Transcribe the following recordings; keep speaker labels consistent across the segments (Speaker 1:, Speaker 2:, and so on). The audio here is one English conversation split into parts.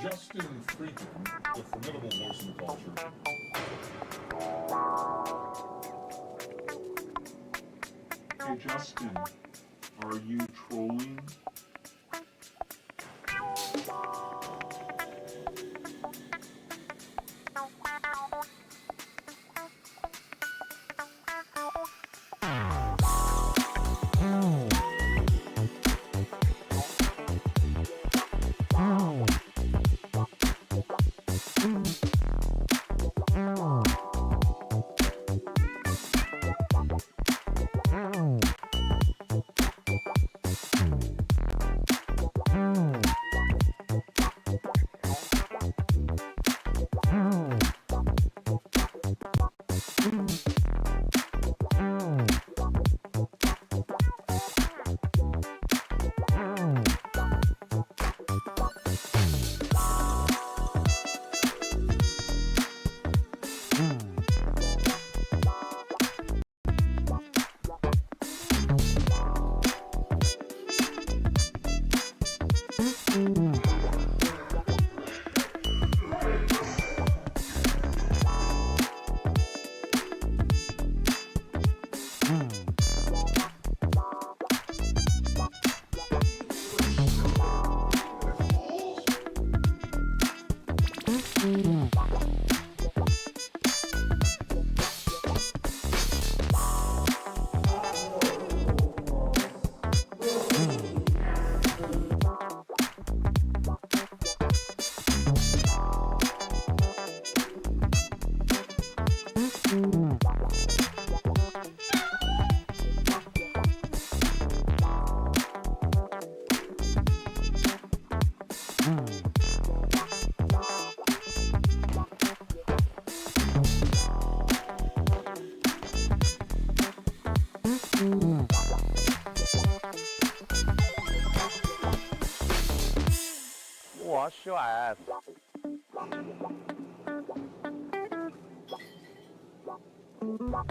Speaker 1: JustinFREAKIN, the formidable voice in the culture.
Speaker 2: Hey Justin, are you trolling?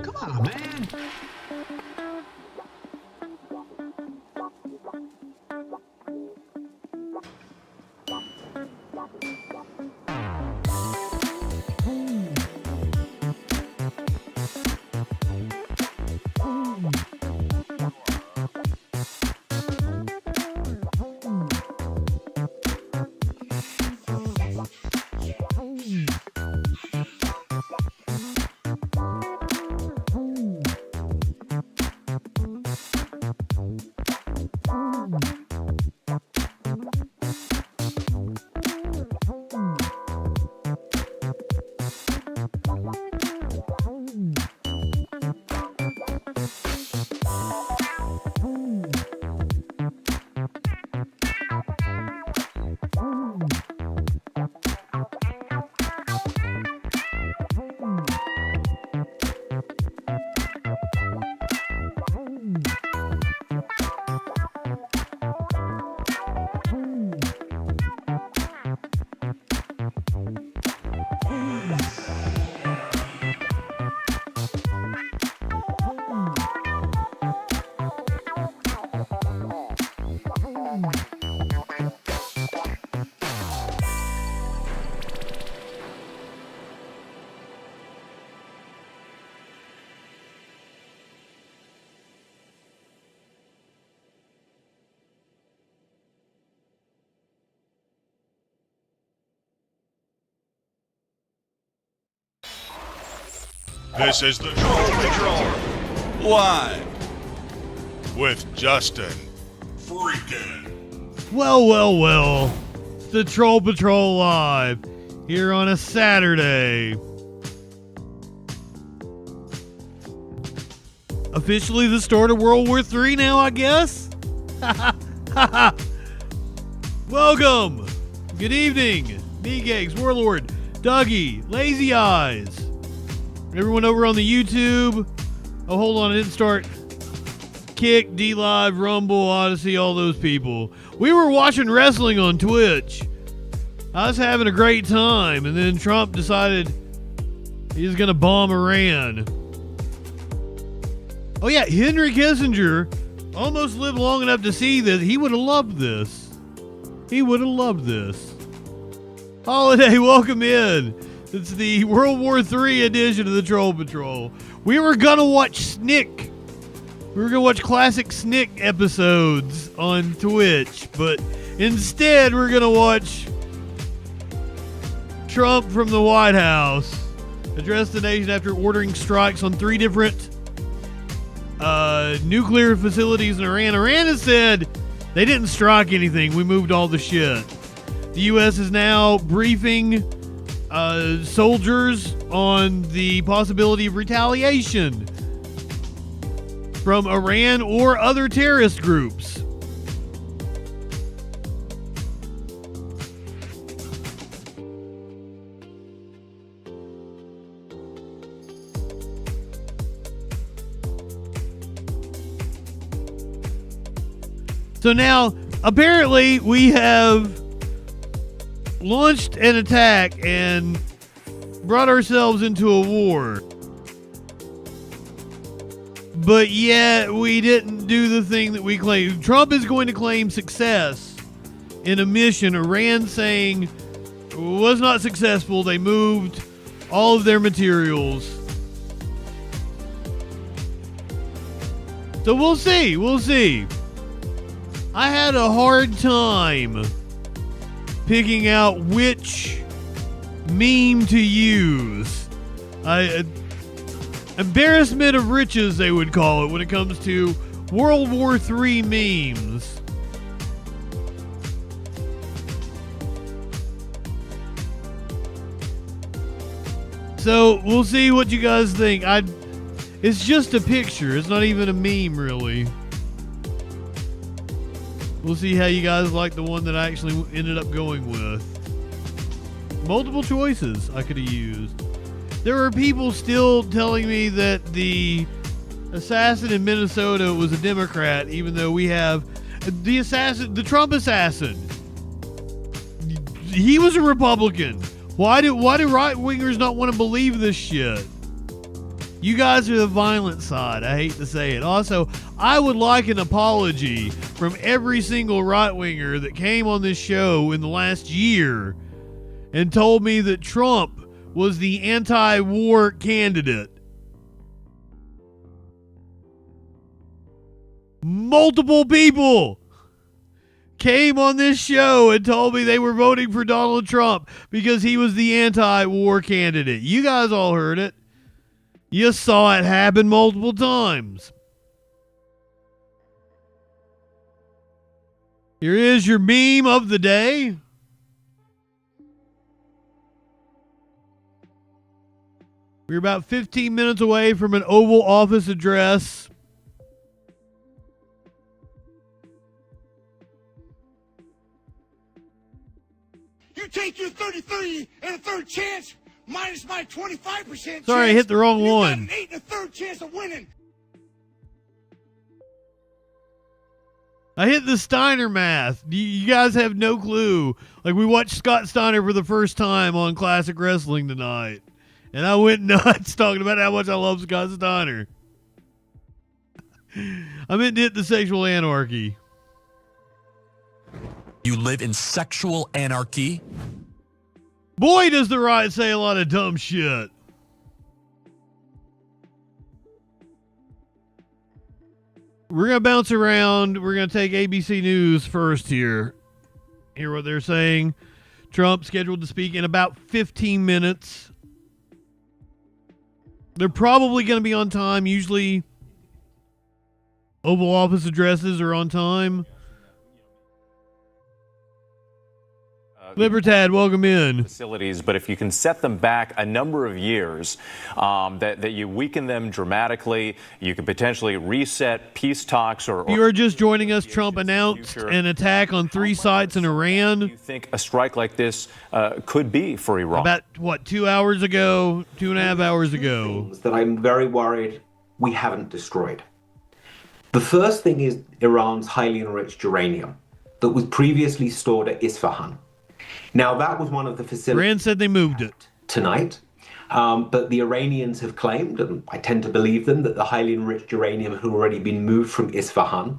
Speaker 3: Come on, man.
Speaker 4: This is the Troll Patrol, live with JustinFREAKIN.
Speaker 5: Well. The Troll Patrol live here on a Saturday. officially the start of World War III now, I guess? Welcome! Good evening, Megags, Warlord, Dougie, Lazy Eyes, everyone over on the YouTube. Oh, hold on, I didn't start. Kick, D-Live, Rumble, Odyssey, all those people. We were watching wrestling on Twitch. I was having a great time, and then Trump decided he was going to bomb Iran. Oh yeah, Henry Kissinger almost lived long enough to see this. He would have loved this. He would have loved this. Holiday, welcome in. It's the World War III edition of the Troll Patrol. We were going to watch Snick. We were going to watch classic Snick episodes on Twitch, but instead we're going to watch Trump from the White House address the nation after ordering strikes on 3 different nuclear facilities in Iran. Iran has said they didn't strike anything. We moved all the shit. The U.S. is now briefing soldiers on the possibility of retaliation from Iran or other terrorist groups. So now, apparently, we have launched an attack and brought ourselves into a war. But yet, we didn't do the thing that we claimed. Trump is going to claim success in a mission. Iran saying was not successful. They moved all of their materials. So we'll see. We'll see. I had a hard time picking out which meme to use. Embarrassment of riches, they would call it, when it comes to World War III memes. So we'll see what you guys think. It's just a picture. It's not even a meme, really. We'll see how you guys like the one that I actually ended up going with. Multiple choices I could have used. There are people still telling me that the assassin in Minnesota was a Democrat, even though we have the Trump assassin. He was a Republican. Why do right-wingers not want to believe this shit? You guys are the violent side. I hate to say it. Also, I would like an apology from every single right-winger that came on this show in the last year and told me that Trump was the anti-war candidate. Multiple people came on this show and told me they were voting for Donald Trump because he was the anti-war candidate. You guys all heard it. You saw it happen multiple times. Here is your meme of the day. We're about 15 minutes away from an Oval Office address.
Speaker 6: You take your 33 and a third chance minus my 25% chance.
Speaker 5: Sorry, I hit the wrong one.
Speaker 6: You got an 8 and a third chance of winning.
Speaker 5: I hit the Steiner math. You guys have no clue. Like, we watched Scott Steiner for the first time on Classic Wrestling tonight. And I went nuts talking about how much I love Scott Steiner. I meant to hit the sexual anarchy.
Speaker 7: You live in sexual anarchy?
Speaker 5: Boy, does the right say a lot of dumb shit. We're going to bounce around. We're going to take ABC News first here. Hear what they're saying. Trump scheduled to speak in about 15 minutes. They're probably going to be on time. Usually, Oval Office addresses are on time. Libertad, welcome in.
Speaker 8: Facilities, but if you can set them back a number of years, that you weaken them dramatically, you could potentially reset peace talks. Or
Speaker 5: if you are just joining us, Trump announced an attack on 3 sites in Iran.
Speaker 8: Do you think a strike like this could be for Iran?
Speaker 5: About, what, 2 hours ago, 2.5 hours ago?
Speaker 9: That I'm very worried we haven't destroyed. The first thing is Iran's highly enriched uranium that was previously stored at Isfahan. Now, that was one of the facilities.
Speaker 5: Iran said they moved it
Speaker 9: tonight, but the Iranians have claimed, and I tend to believe them, that the highly enriched uranium had already been moved from Isfahan.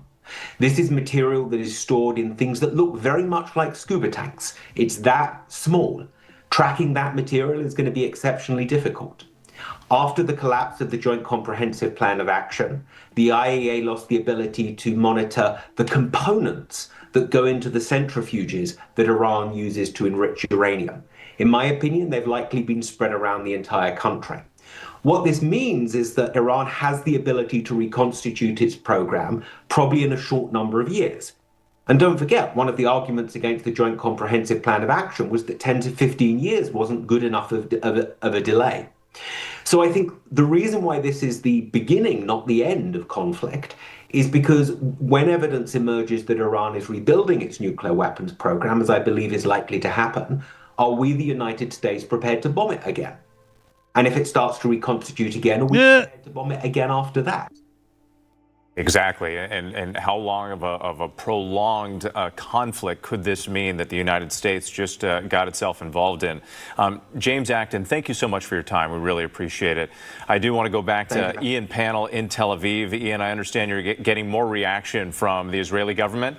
Speaker 9: This is material that is stored in things that look very much like scuba tanks. It's that small. Tracking that material is going to be exceptionally difficult. After the collapse of the Joint Comprehensive Plan of Action, the IAEA lost the ability to monitor the components that go into the centrifuges that Iran uses to enrich uranium. In my opinion, they've likely been spread around the entire country. What this means is that Iran has the ability to reconstitute its program, probably in a short number of years. And don't forget, one of the arguments against the Joint Comprehensive Plan of Action was that 10 to 15 years wasn't good enough of a delay. So I think the reason why this is the beginning, not the end of conflict, is because when evidence emerges that Iran is rebuilding its nuclear weapons program, as I believe is likely to happen, are we, the United States, prepared to bomb it again? And if it starts to reconstitute again, are we prepared to bomb it again after that?
Speaker 8: Exactly, and how long of a prolonged conflict could this mean that the United States just got itself involved in? James Acton, thank you so much for your time. We really appreciate it. I do want to go back to Ian Panel in Tel Aviv. Ian, I understand you're getting more reaction from the Israeli government.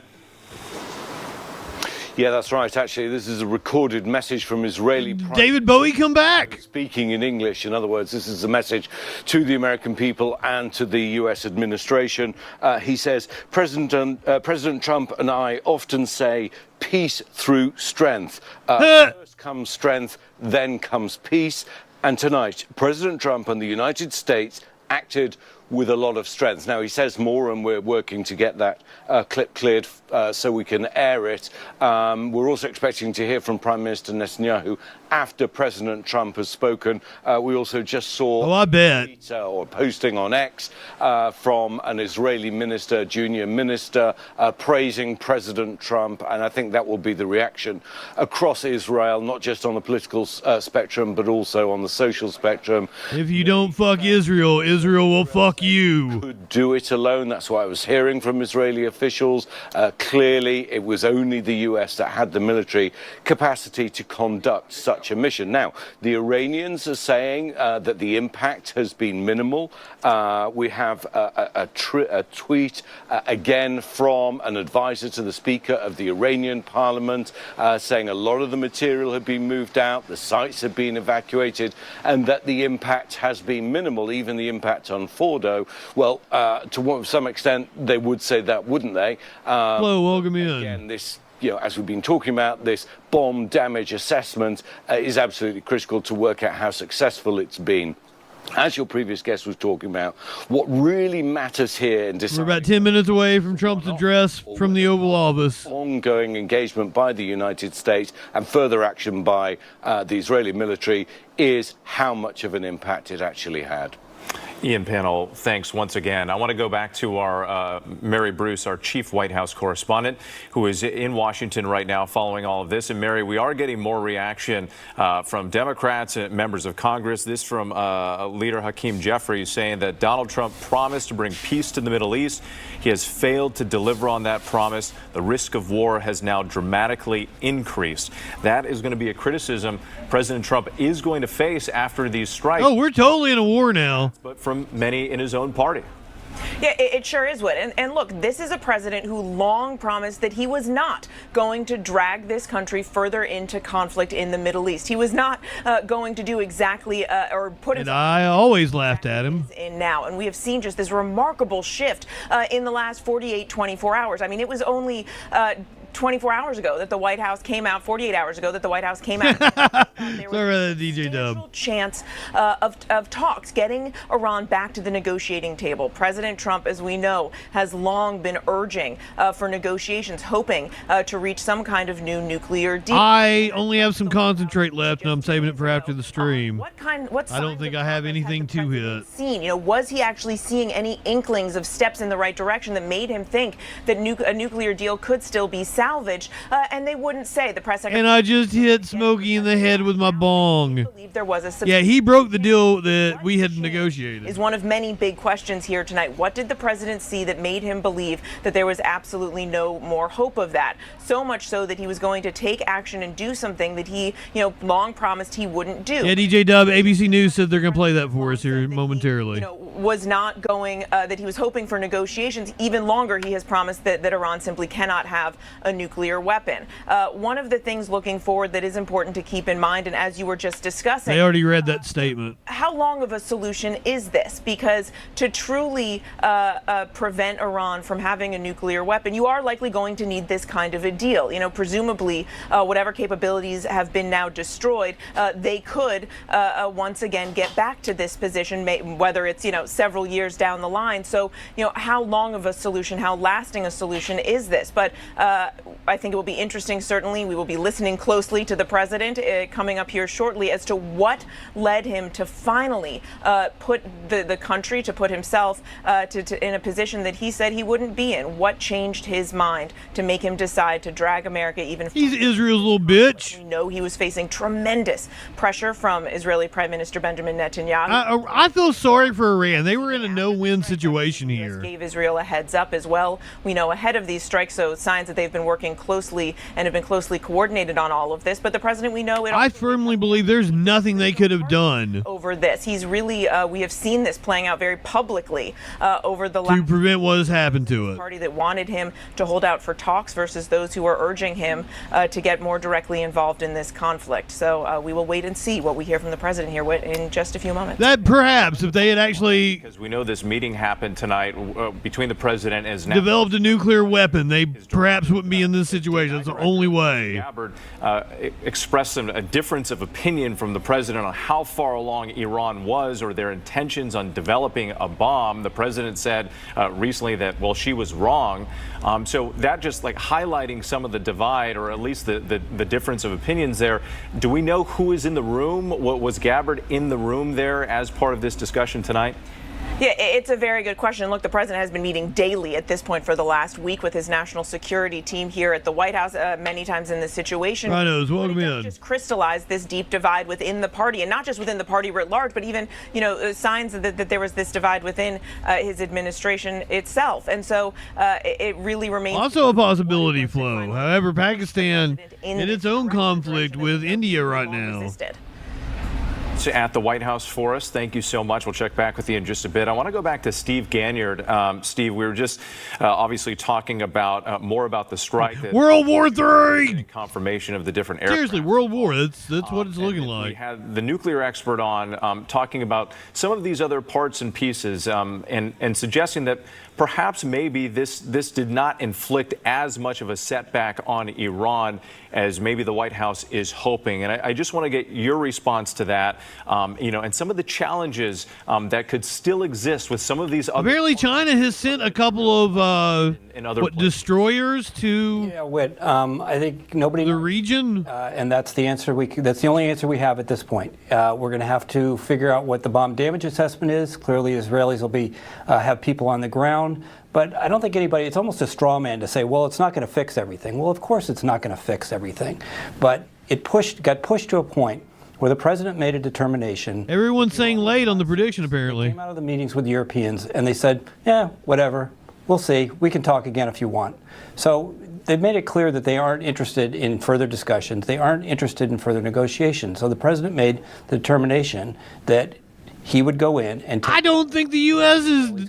Speaker 10: Yeah, that's right. Actually, this is a recorded message from Israeli
Speaker 5: David Bowie come back
Speaker 10: speaking in English. In other words, this is a message to the American people and to the US administration. He says, President Trump and I often say peace through strength. First comes strength, then comes peace. And tonight, President Trump and the United States acted with a lot of strength. Now, he says more, and we're working to get that clip cleared so we can air it. We're also expecting to hear from Prime Minister Netanyahu after President Trump has spoken. We also just saw a tweet or posting on X from an Israeli minister, junior minister, praising President Trump, and I think that will be the reaction across Israel, not just on the political spectrum, but also on the social spectrum.
Speaker 5: If you don't fuck Israel, Israel will fuck you.
Speaker 10: Could do it alone. That's what I was hearing from Israeli officials. Clearly, it was only the US that had the military capacity to conduct such a mission. Now, the Iranians are saying that the impact has been minimal. We have a tweet again from an advisor to the Speaker of the Iranian Parliament saying a lot of the material had been moved out, the sites had been evacuated, and that the impact has been minimal, even the impact on Fordo. Well, to some extent, they would say that, wouldn't they?
Speaker 5: Hello, welcome in.
Speaker 10: Again, this, as we've been talking about, this bomb damage assessment is absolutely critical to work out how successful it's been. As your previous guest was talking about, what really matters here in deciding...
Speaker 5: We're about 10 minutes away from Trump's address from the Oval Office.
Speaker 10: Ongoing engagement by the United States and further action by the Israeli military is how much of an impact it actually had.
Speaker 8: Ian Panel, thanks once again. I want to go back to our Mary Bruce, our chief White House correspondent, who is in Washington right now following all of this. And Mary, we are getting more reaction from Democrats and members of Congress. This from leader Hakeem Jeffries saying that Donald Trump promised to bring peace to the Middle East. He has failed to deliver on that promise. The risk of war has now dramatically increased. That is going to be a criticism President Trump is going to face after these strikes.
Speaker 5: Oh, we're totally in a war now.
Speaker 8: But from many in his own party.
Speaker 11: Yeah, it sure is, Wood. And look, this is a president who long promised that he was not going to drag this country further into conflict in the Middle East. He was not going to do exactly or put.
Speaker 5: And I always laughed at him.
Speaker 11: In now, and we have seen just this remarkable shift in the last 48, 24 hours. I mean, it was only 24 hours ago that the White House came out, 48 hours ago that the White House came out. There
Speaker 5: Sorry
Speaker 11: was
Speaker 5: about that,
Speaker 11: a
Speaker 5: DJ Dub.
Speaker 11: chance of talks, getting Iran back to the negotiating table. President Trump, as we know, has long been urging for negotiations, hoping to reach some kind of new nuclear deal.
Speaker 5: I only have some concentrate left, and I'm saving it for after the stream.
Speaker 11: What
Speaker 5: I don't think I have anything to hit.
Speaker 11: Seen? You know, was he actually seeing any inklings of steps in the right direction that made him think that a nuclear deal could still be salvaged? And they wouldn't say. The press secretary.
Speaker 5: And I just hit Smokey in the head with my bong.
Speaker 11: There was a
Speaker 5: Yeah, he broke the deal that we had negotiated.
Speaker 11: Is one of many big questions here tonight. What did the president see that made him believe that there was absolutely no more hope of that? So much so that he was going to take action and do something that he, long promised he wouldn't do.
Speaker 5: Yeah, DJ Dub, ABC News said they're going to play that for us here momentarily.
Speaker 11: Was not going, that he was hoping for negotiations. Even longer, he has promised that Iran simply cannot have a nuclear weapon. One of the things looking forward that is important to keep in mind, and as you were just discussing,
Speaker 5: they already read that statement.
Speaker 11: How long of a solution is this? Because to truly prevent Iran from having a nuclear weapon, you are likely going to need this kind of a deal. Presumably, whatever capabilities have been now destroyed, they could once again get back to this position, whether it's, several years down the line. So, how long of a solution, how lasting a solution is this? But I think it will be interesting, certainly. We will be listening closely to the president coming up here shortly as to what led him to finally put the country, to put himself in a position that he said he wouldn't be in. What changed his mind to make him decide to drag America even further?
Speaker 5: He's Israel's little bitch.
Speaker 11: We know he was facing tremendous pressure from Israeli Prime Minister Benjamin Netanyahu.
Speaker 5: I feel sorry for Iran. They were in a no-win situation here.
Speaker 11: Gave Israel a heads up as well. We know ahead of these strikes, so signs that they've been working closely and have been closely coordinated on all of this. But the president, we know,
Speaker 5: I firmly believe there's nothing they could have done
Speaker 11: over this. He's really, we have seen this playing out very publicly over the last.
Speaker 5: To prevent what has happened to it.
Speaker 11: Party that wanted him to hold out for talks versus those who were urging him to get more directly involved in this conflict. So we will wait and see what we hear from the president here in just a few moments.
Speaker 5: That perhaps if they had actually,
Speaker 8: because we know this meeting happened tonight between the president and his
Speaker 5: developed a nuclear weapon, they perhaps wouldn't be in this situation. That's the only way.
Speaker 8: Gabbard expressed a difference of opinion from the president on how far along Iran was or their intentions on developing a bomb. The president said recently that, well, she was wrong. So that just highlighting some of the divide, or at least the difference of opinions there. Do we know who is in the room? Was Gabbard in the room there as part of this discussion tonight?
Speaker 11: Yeah, it's a very good question. Look, the president has been meeting daily at this point for the last week with his national security team here at the White House many times in this situation.
Speaker 5: Rhinos, welcome in.
Speaker 11: Just crystallized this deep divide within the party, and not just within the party writ large, but even, signs that there was this divide within his administration itself. And so it really remains
Speaker 5: also a possibility flow. However, Pakistan in its own conflict with India right now.
Speaker 8: At the White House for us. Thank you so much. We'll check back with you in just a bit. I want to go back to Steve Ganyard. Steve, we were just obviously talking about more about the strike.
Speaker 5: World War III!
Speaker 8: Confirmation of the different aircraft.
Speaker 5: Seriously, World War. That's what it's looking like.
Speaker 8: We had the nuclear expert on talking about some of these other parts and pieces and suggesting that perhaps maybe this did not inflict as much of a setback on Iran as maybe the White House is hoping. And I just want to get your response to that, and some of the challenges that could still exist with some of these other.
Speaker 5: Apparently, China has sent a couple of destroyers to
Speaker 12: I think nobody
Speaker 5: the region,
Speaker 12: and that's the answer that's the only answer we have at this point. We're going to have to figure out what the bomb damage assessment is. Clearly, Israelis will have people on the ground. But I don't think it's almost a straw man to say, well, it's not going to fix everything. Well, of course it's not going to fix everything. But it got pushed to a point where the president made a determination.
Speaker 5: Everyone's saying late on the prediction, apparently.
Speaker 12: They came out of the meetings with the Europeans and they said, yeah, whatever. We'll see. We can talk again if you want. So they've made it clear that they aren't interested in further discussions. They aren't interested in further negotiations. So the president made the determination that he would go in and
Speaker 5: I don't think the U.S.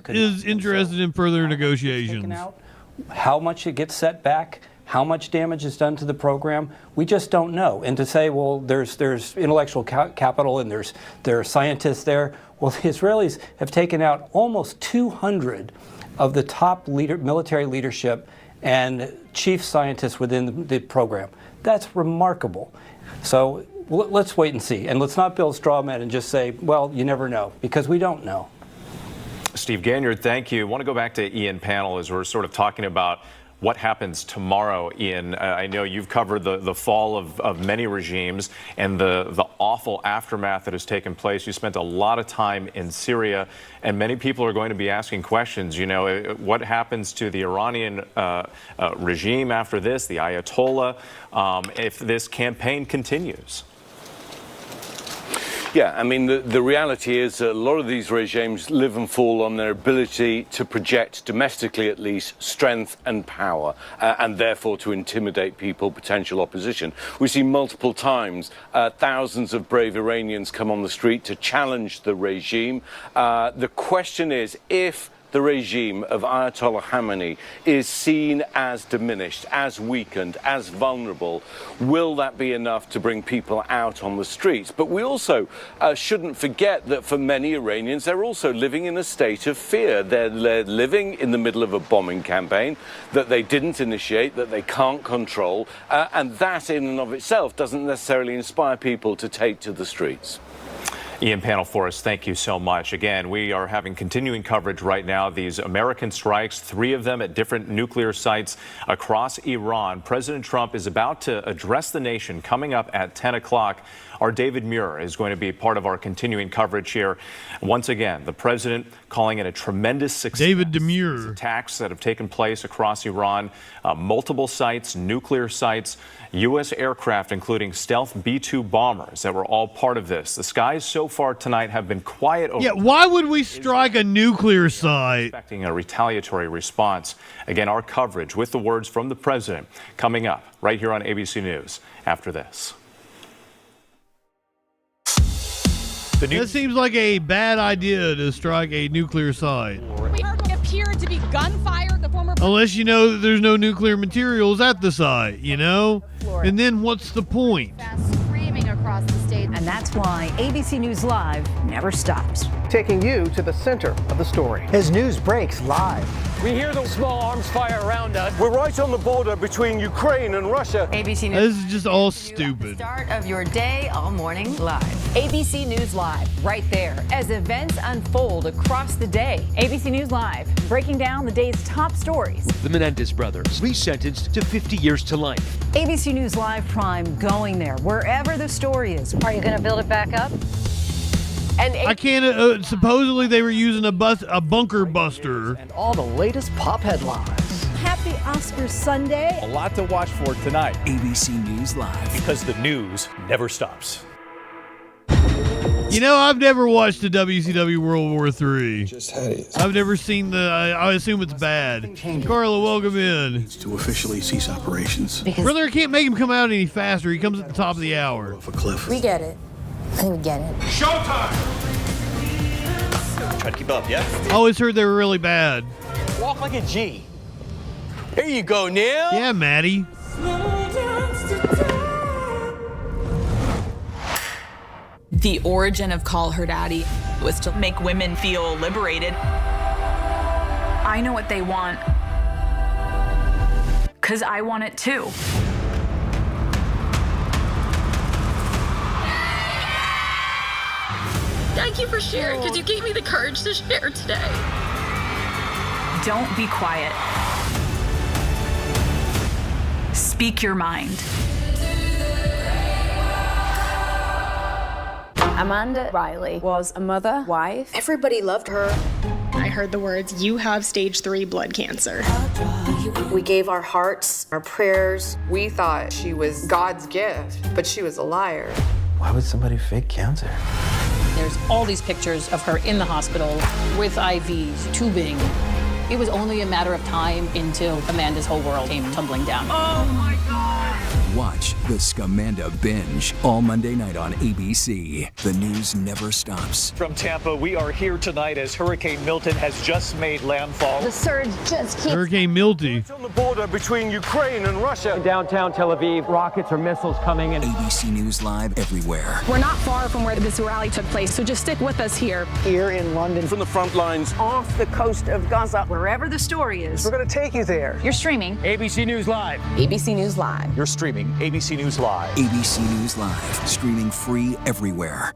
Speaker 5: is interested in further negotiations.
Speaker 12: How much it gets set back, how much damage is done to the program, we just don't know. And to say, well, there's intellectual capital and there are scientists there. Well, the Israelis have taken out almost 200 of the top military leadership and chief scientists within the program. That's remarkable. So let's wait and see. And let's not build straw men and just say, well, you never know, because we don't know.
Speaker 8: Steve Ganyard, thank you. I want to go back to Ian Panel as we're sort of talking about what happens tomorrow, Ian. I know you've covered the fall of many regimes and the awful aftermath that has taken place. You spent a lot of time in Syria, and many people are going to be asking questions. You know, what happens to the Iranian regime after this, the Ayatollah, if this campaign continues?
Speaker 10: Yeah, I mean, the reality is a lot of these regimes live and fall on their ability to project, domestically at least, strength and power, and therefore to intimidate people, potential opposition. We see multiple times thousands of brave Iranians come on the street to challenge the regime. The question is, if the regime of Ayatollah Khamenei is seen as diminished, as weakened, as vulnerable, will that be enough to bring people out on the streets? But we also shouldn't forget that for many Iranians, they're also living in a state of fear. They're living in the middle of a bombing campaign that they didn't initiate, that they can't control, and that in and of itself doesn't necessarily inspire people to take to the streets.
Speaker 8: Ian Panel Forrest, thank you so much. Again, we are having continuing coverage right now. These American strikes, 3 of them at different nuclear sites across Iran. President Trump is about to address the nation coming up at 10 o'clock. Our David Muir is going to be part of our continuing coverage here. Once again, the president calling it a tremendous success.
Speaker 5: David Demure.
Speaker 8: Attacks that have taken place across Iran, multiple sites, nuclear sites, U.S. aircraft, including stealth B-2 bombers that were all part of this. The skies so far tonight have been quiet over.
Speaker 5: Yeah, why would we strike a nuclear site?
Speaker 8: Expecting a retaliatory response. Again, our coverage with the words from the president coming up right here on ABC News after this.
Speaker 5: That seems like a bad idea to strike a nuclear site.
Speaker 13: We appeared to be gunfire. The former
Speaker 5: Unless you know that there's no nuclear materials at the site, you know? And then what's the point?
Speaker 13: screaming across the state.
Speaker 14: And that's why ABC News Live never stops.
Speaker 15: Taking you to the center of the story.
Speaker 16: As news breaks live.
Speaker 15: We hear the small arms fire around us. We're right on the border between Ukraine and Russia.
Speaker 14: ABC News.
Speaker 5: This is just all stupid.
Speaker 14: Start of your day all morning live. ABC News Live, right there, as events unfold across the day. ABC News Live, breaking down the day's top stories.
Speaker 17: The Menendez brothers, resentenced to 50 years to life.
Speaker 14: ABC News Live Prime, going there, wherever the story is. Are you going to build it back up?
Speaker 5: And I can't. Supposedly they were using a bunker buster.
Speaker 15: And all the latest pop headlines.
Speaker 14: Happy Oscars Sunday.
Speaker 18: A lot to watch for tonight.
Speaker 17: ABC News Live.
Speaker 18: Because the news never stops.
Speaker 5: You know, I've never watched the WCW World War III.
Speaker 19: Just had it.
Speaker 5: I've never seen the. I assume it's bad. Carla, welcome in.
Speaker 19: To officially cease operations.
Speaker 5: Brother, I can't make him come out any faster. He comes at the top of the hour.
Speaker 19: Off a cliff.
Speaker 20: We get it. I think we get it.
Speaker 10: Showtime!
Speaker 18: Try to keep up, yeah?
Speaker 5: I always heard they were really bad.
Speaker 15: Walk like a G. Here you go, Neil.
Speaker 5: Yeah, Maddie.
Speaker 21: The origin of Call Her Daddy was to make women feel liberated. I know what they want, because I want it too.
Speaker 22: Thank you for sharing, because you gave me the courage to share today.
Speaker 21: Don't be quiet. Speak your mind.
Speaker 23: Amanda Riley was a mother, wife.
Speaker 20: Everybody loved her.
Speaker 22: I heard the words, "You have stage 3 blood cancer."
Speaker 20: We gave our hearts, our prayers.
Speaker 24: We thought she was God's gift, but she was a liar.
Speaker 16: Why would somebody fake cancer?
Speaker 25: There's all these pictures of her in the hospital with IVs, tubing. It was only a matter of time until Amanda's whole world came tumbling down.
Speaker 22: Oh my God!
Speaker 17: Why
Speaker 1: Watch the Scamanda Binge all Monday night on ABC. The news never stops.
Speaker 18: From Tampa, we are here tonight as Hurricane Milton has just made landfall.
Speaker 23: The surge just keeps...
Speaker 5: Hurricane Milty.
Speaker 15: It's on the border between Ukraine and Russia.
Speaker 2: In downtown Tel Aviv, rockets or missiles coming in.
Speaker 1: ABC News Live everywhere.
Speaker 23: We're not far from where this rally took place, so just stick with us here.
Speaker 2: Here in London.
Speaker 10: From the front lines.
Speaker 23: Off the coast of Gaza, wherever the story is.
Speaker 2: We're going to take you there.
Speaker 23: You're streaming
Speaker 2: ABC News Live.
Speaker 23: ABC News Live.
Speaker 18: You're streaming ABC News Live.
Speaker 1: ABC News Live, streaming free everywhere.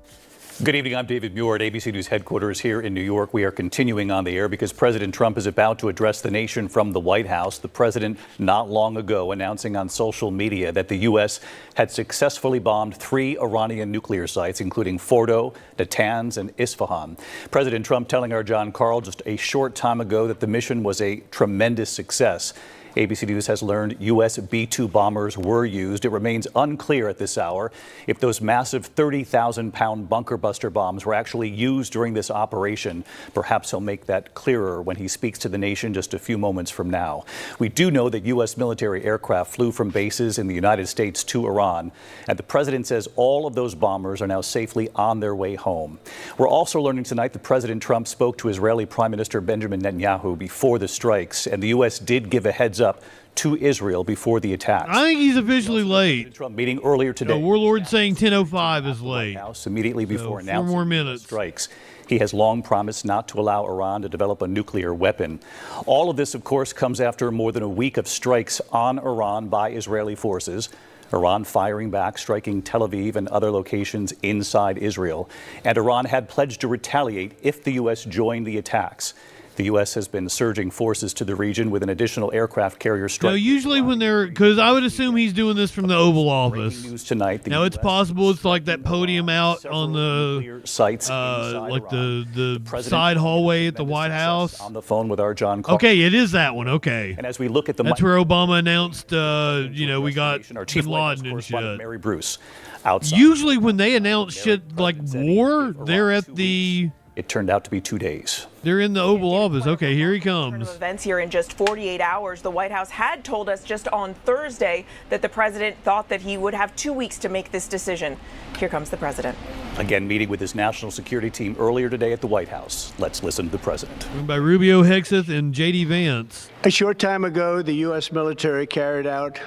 Speaker 18: Good evening. I'm David Muir at ABC News headquarters here in New York. We are continuing on the air because President Trump is about to address the nation from the White House. The president not long ago announcing on social media that the U.S. had successfully bombed 3 Iranian nuclear sites, including Fordo, Natanz, and Isfahan. President Trump telling our John Carl just a short time ago that the mission was a tremendous success. ABC News has learned U.S. B-2 bombers were used. It remains unclear at this hour if those massive 30,000-pound bunker buster bombs were actually used during this operation. Perhaps he'll make that clearer when he speaks to the nation just a few moments from now. We do know that U.S. military aircraft flew from bases in the United States to Iran, and the president says all of those bombers are now safely on their way home. We're also learning tonight that President Trump spoke to Israeli Prime Minister Benjamin Netanyahu before the strikes, and the U.S. did give a heads up to Israel before the attacks.
Speaker 5: I think he's officially late.
Speaker 18: Trump meeting earlier today.
Speaker 5: Warlord saying 10:05 is late.
Speaker 18: House immediately before announcing
Speaker 5: 4 more minutes.
Speaker 18: Strikes. He has long promised not to allow Iran to develop a nuclear weapon. All of this, of course, comes after more than a week of strikes on Iran by Israeli forces. Iran firing back, striking Tel Aviv and other locations inside Israel. And Iran had pledged to retaliate if the U.S. joined the attacks. The U.S. has been surging forces to the region with an additional aircraft carrier strike.
Speaker 5: No, usually when they're, because I would assume he's doing this from the Oval Office.
Speaker 18: News tonight.
Speaker 5: Now it's possible it's like that podium out on the
Speaker 18: sites,
Speaker 5: like the side hallway at the White House.
Speaker 18: On the phone with our John Carl.
Speaker 5: Okay, it is that one. Okay.
Speaker 18: And as we look at the,
Speaker 5: that's where Obama announced, we got
Speaker 18: our Chief
Speaker 5: Bin Laden and shit.
Speaker 18: Mary Bruce. Outside.
Speaker 5: Usually when they announce shit like war, they're at the.
Speaker 18: It turned out to be 2 days.
Speaker 5: They're in the Oval Office. Okay, here he comes.
Speaker 11: Events here in just 48 hours. The White House had told us just on Thursday that the president thought that he would have 2 weeks to make this decision. Here comes the president.
Speaker 18: Again, meeting with his national security team earlier today at the White House. Let's listen to the president.
Speaker 5: By Rubio, Hexeth, and J.D. Vance.
Speaker 3: A short time ago, the U.S. military carried out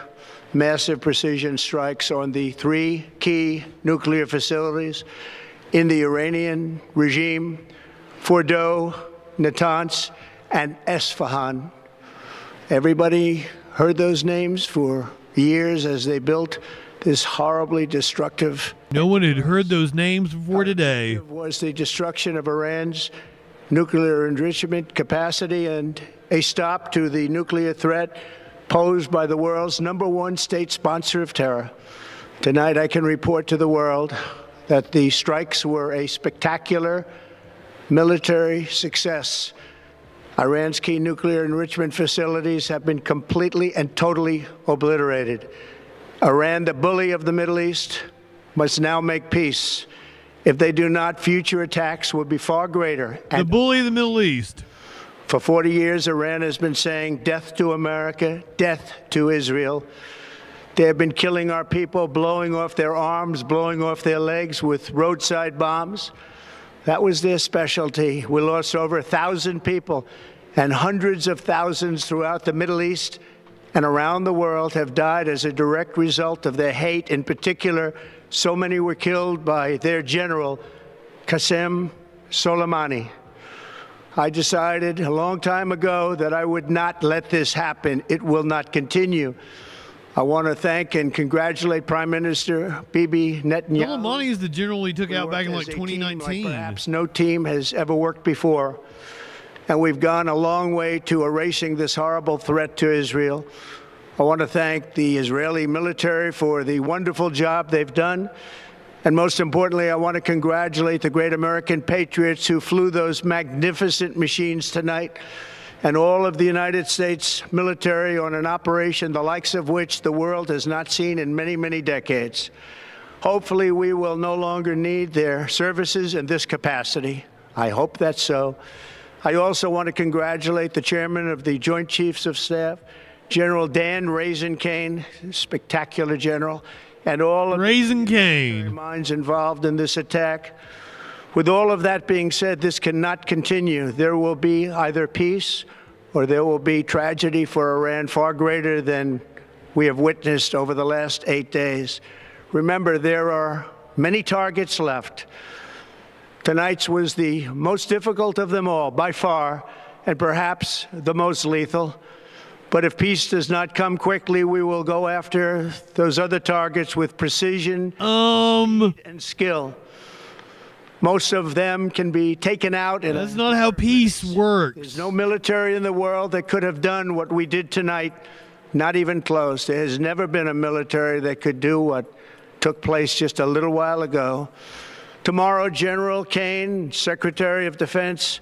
Speaker 3: massive precision strikes on the 3 key nuclear facilities in the Iranian regime: Fordo, Natanz, and Isfahan. Everybody heard those names for years as they built this horribly destructive.
Speaker 5: No one had heard those names before today.
Speaker 3: Was the destruction of Iran's nuclear enrichment capacity and a stop to the nuclear threat posed by the world's #1 state sponsor of terror. Tonight I can report to the world that the strikes were a spectacular military success. Iran's key nuclear enrichment facilities have been completely and totally obliterated. Iran, the bully of the Middle East, must now make peace. If they do not, future attacks will be far greater.
Speaker 5: The bully of the Middle East.
Speaker 3: For 40 years, Iran has been saying death to America, death to Israel. They have been killing our people, blowing off their arms, blowing off their legs with roadside bombs. That was their specialty. We lost over 1,000 people, and hundreds of thousands throughout the Middle East and around the world have died as a direct result of their hate. In particular, so many were killed by their general, Qasem Soleimani. I decided a long time ago that I would not let this happen. It will not continue. I want to thank and congratulate Prime Minister Bibi Netanyahu.
Speaker 5: Soleimani is the general he took out back in like 2019.
Speaker 3: Like perhaps no team has ever worked before. And we've gone a long way to erasing this horrible threat to Israel. I want to thank the Israeli military for the wonderful job they've done. And most importantly, I want to congratulate the great American patriots who flew those magnificent machines tonight, and all of the United States military on an operation the likes of which the world has not seen in many, many decades. Hopefully, we will no longer need their services in this capacity. I hope that's so. I also want to congratulate the chairman of the Joint Chiefs of Staff, General Dan Raisin Kane, spectacular general, and all of
Speaker 5: Raisin
Speaker 3: the
Speaker 5: Kane
Speaker 3: minds involved in this attack. With all of that being said, this cannot continue. There will be either peace or there will be tragedy for Iran far greater than we have witnessed over the last 8 days. Remember, there are many targets left. Tonight's was the most difficult of them all, by far, and perhaps the most lethal. But if peace does not come quickly, we will go after those other targets with precision and skill. Most of them can be taken out.
Speaker 5: That's not how peace works.
Speaker 3: There's no military in the world that could have done what we did tonight, not even close. There has never been a military that could do what took place just a little while ago. Tomorrow, General Kane, Secretary of Defense,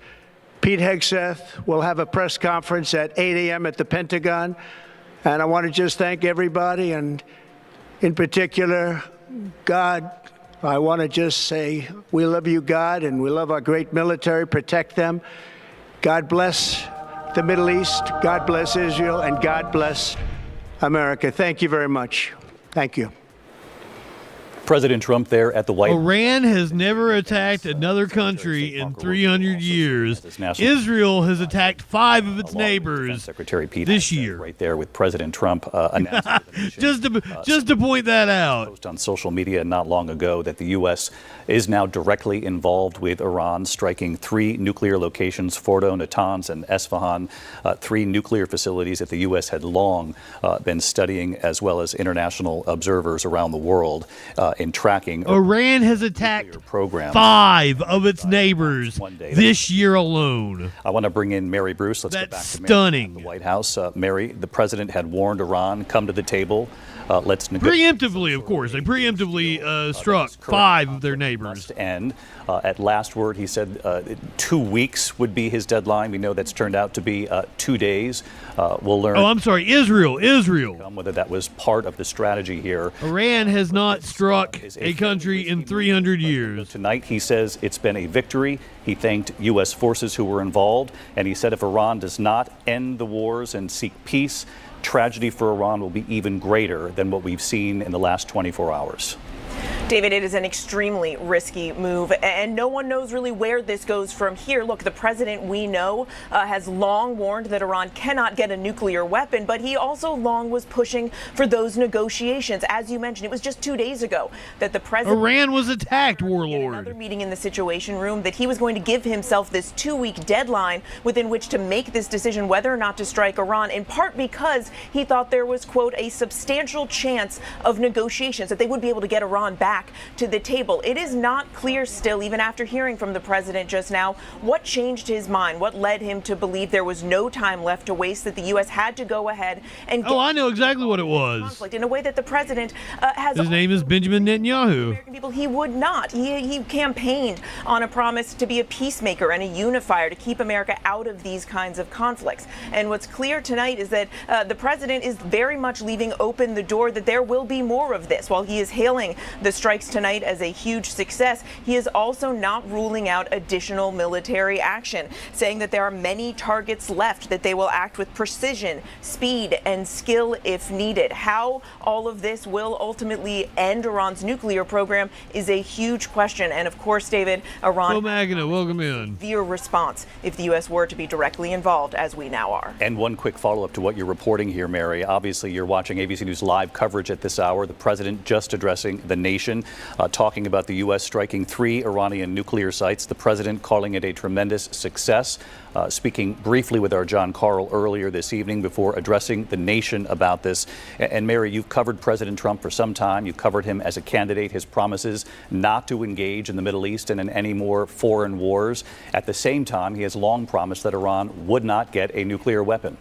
Speaker 3: Pete Hegseth will have a press conference at 8 a.m. at the Pentagon. And I want to just thank everybody, and in particular, God. I want to just say we love you, God, and we love our great military. Protect them. God bless the Middle East. God bless Israel, and God bless America. Thank you very much. Thank you.
Speaker 18: President Trump there at the White House.
Speaker 5: Iran has never attacked another country in 300 years. Israel has attacked 5 of its neighbors
Speaker 18: Secretary Pete
Speaker 5: this year.
Speaker 18: Right there with President Trump announcing
Speaker 5: just to point that out.
Speaker 18: Post on social media not long ago that the U.S. is now directly involved with Iran, striking 3 nuclear locations, Fordo, Natanz, and Esfahan, 3 nuclear facilities that the U.S. had long been studying, as well as international observers around the world in tracking.
Speaker 5: Iran has attacked 5 of its neighbors this year alone.
Speaker 18: I want to bring in Mary Bruce. Let's get back to Mary
Speaker 5: stunning.
Speaker 18: At the White House. Mary, the president had warned Iran, come to the table. Let's negotiate.
Speaker 5: Preemptively, of course. They preemptively struck 5 of their neighbors.
Speaker 18: And at last word, he said 2 weeks would be his deadline. We know that's turned out to be 2 days. We'll learn.
Speaker 5: Oh, I'm sorry, Israel.
Speaker 18: Whether that was part of the strategy here.
Speaker 5: Iran has not struck a country in 300 years.
Speaker 18: Tonight, he says it's been a victory. He thanked U.S. forces who were involved, and he said if Iran does not end the wars and seek peace, tragedy for Iran will be even greater than what we've seen in the last 24 hours.
Speaker 11: David, it is an extremely risky move, and no one knows really where this goes from here. Look, the president, we know, has long warned that Iran cannot get a nuclear weapon, but he also long was pushing for those negotiations. As you mentioned, it was just 2 days ago that the president...
Speaker 5: Iran was attacked, warlord.
Speaker 11: In another meeting in the Situation Room, that he was going to give himself this 2-week deadline within which to make this decision whether or not to strike Iran, in part because he thought there was, quote, a substantial chance of negotiations, that they would be able to get Iran back to the table. It is not clear still, even after hearing from the president just now, what changed his mind, what led him to believe there was no time left to waste, that the U.S. had to go ahead and get
Speaker 5: I know exactly what it was.
Speaker 11: Conflict in a way that the president has.
Speaker 5: His name is Benjamin Netanyahu.
Speaker 11: American people, he would not. He campaigned on a promise to be a peacemaker and a unifier, to keep America out of these kinds of conflicts. And what's clear tonight is that the president is very much leaving open the door that there will be more of this. While he is hailing the strikes tonight as a huge success, he is also not ruling out additional military action, saying that there are many targets left, that they will act with precision, speed, and skill if needed. How all of this will ultimately end Iran's nuclear program is a huge question. And of course, David, Iran
Speaker 5: Well, Magna, welcome in.
Speaker 11: Severe response if the U.S. were to be directly involved, as we now are.
Speaker 18: And one quick follow-up to what you're reporting here, Mary. Obviously, you're watching ABC News live coverage at this hour. The president just addressing the nation, talking about the U.S. striking 3 Iranian nuclear sites. The president calling it a tremendous success. Speaking briefly with our John Carl earlier this evening before addressing the nation about this. And Mary, you've covered President Trump for some time. You've covered him as a candidate, his promises not to engage in the Middle East and in any more foreign wars. At the same time, he has long promised that Iran would not get a nuclear weapon.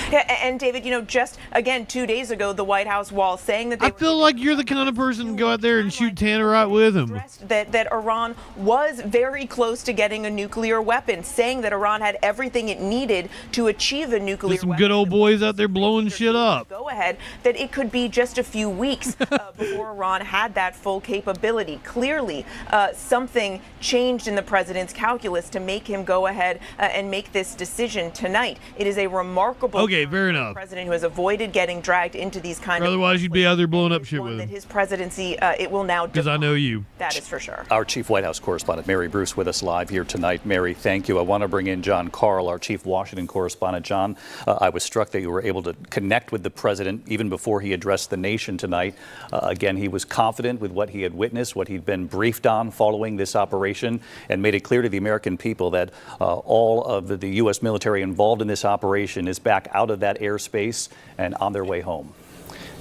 Speaker 11: Yeah, and David, just again 2 days ago, the White House, while saying that
Speaker 5: I feel like you're the kind of person to go out there and shoot Tannerite with him.
Speaker 11: That Iran was very close to getting a nuclear weapon, saying that Iran had everything it needed to achieve a nuclear
Speaker 5: There's some
Speaker 11: weapon.
Speaker 5: good old boys out there blowing shit up.
Speaker 11: Go ahead, that it could be just a few weeks before Iran had that full capability. Clearly, something changed in the president's calculus to make him go ahead and make this decision tonight. It is a remarkable.
Speaker 5: Okay, Okay, fair enough.
Speaker 11: President who has avoided getting dragged into these kind of.
Speaker 5: Otherwise, you'd be out there blowing up shit with him.
Speaker 11: His presidency, it will now.
Speaker 5: Because I know you.
Speaker 11: That is for sure.
Speaker 18: Our chief White House correspondent, Mary Bruce, with us live here tonight. Mary, thank you. I want to bring in John Karl, our chief Washington correspondent. John, I was struck that you were able to connect with the president even before he addressed the nation tonight. Again, he was confident with what he had witnessed, what he'd been briefed on following this operation, and made it clear to the American people that all of the U.S. military involved in this operation is back out of that airspace and on their way home.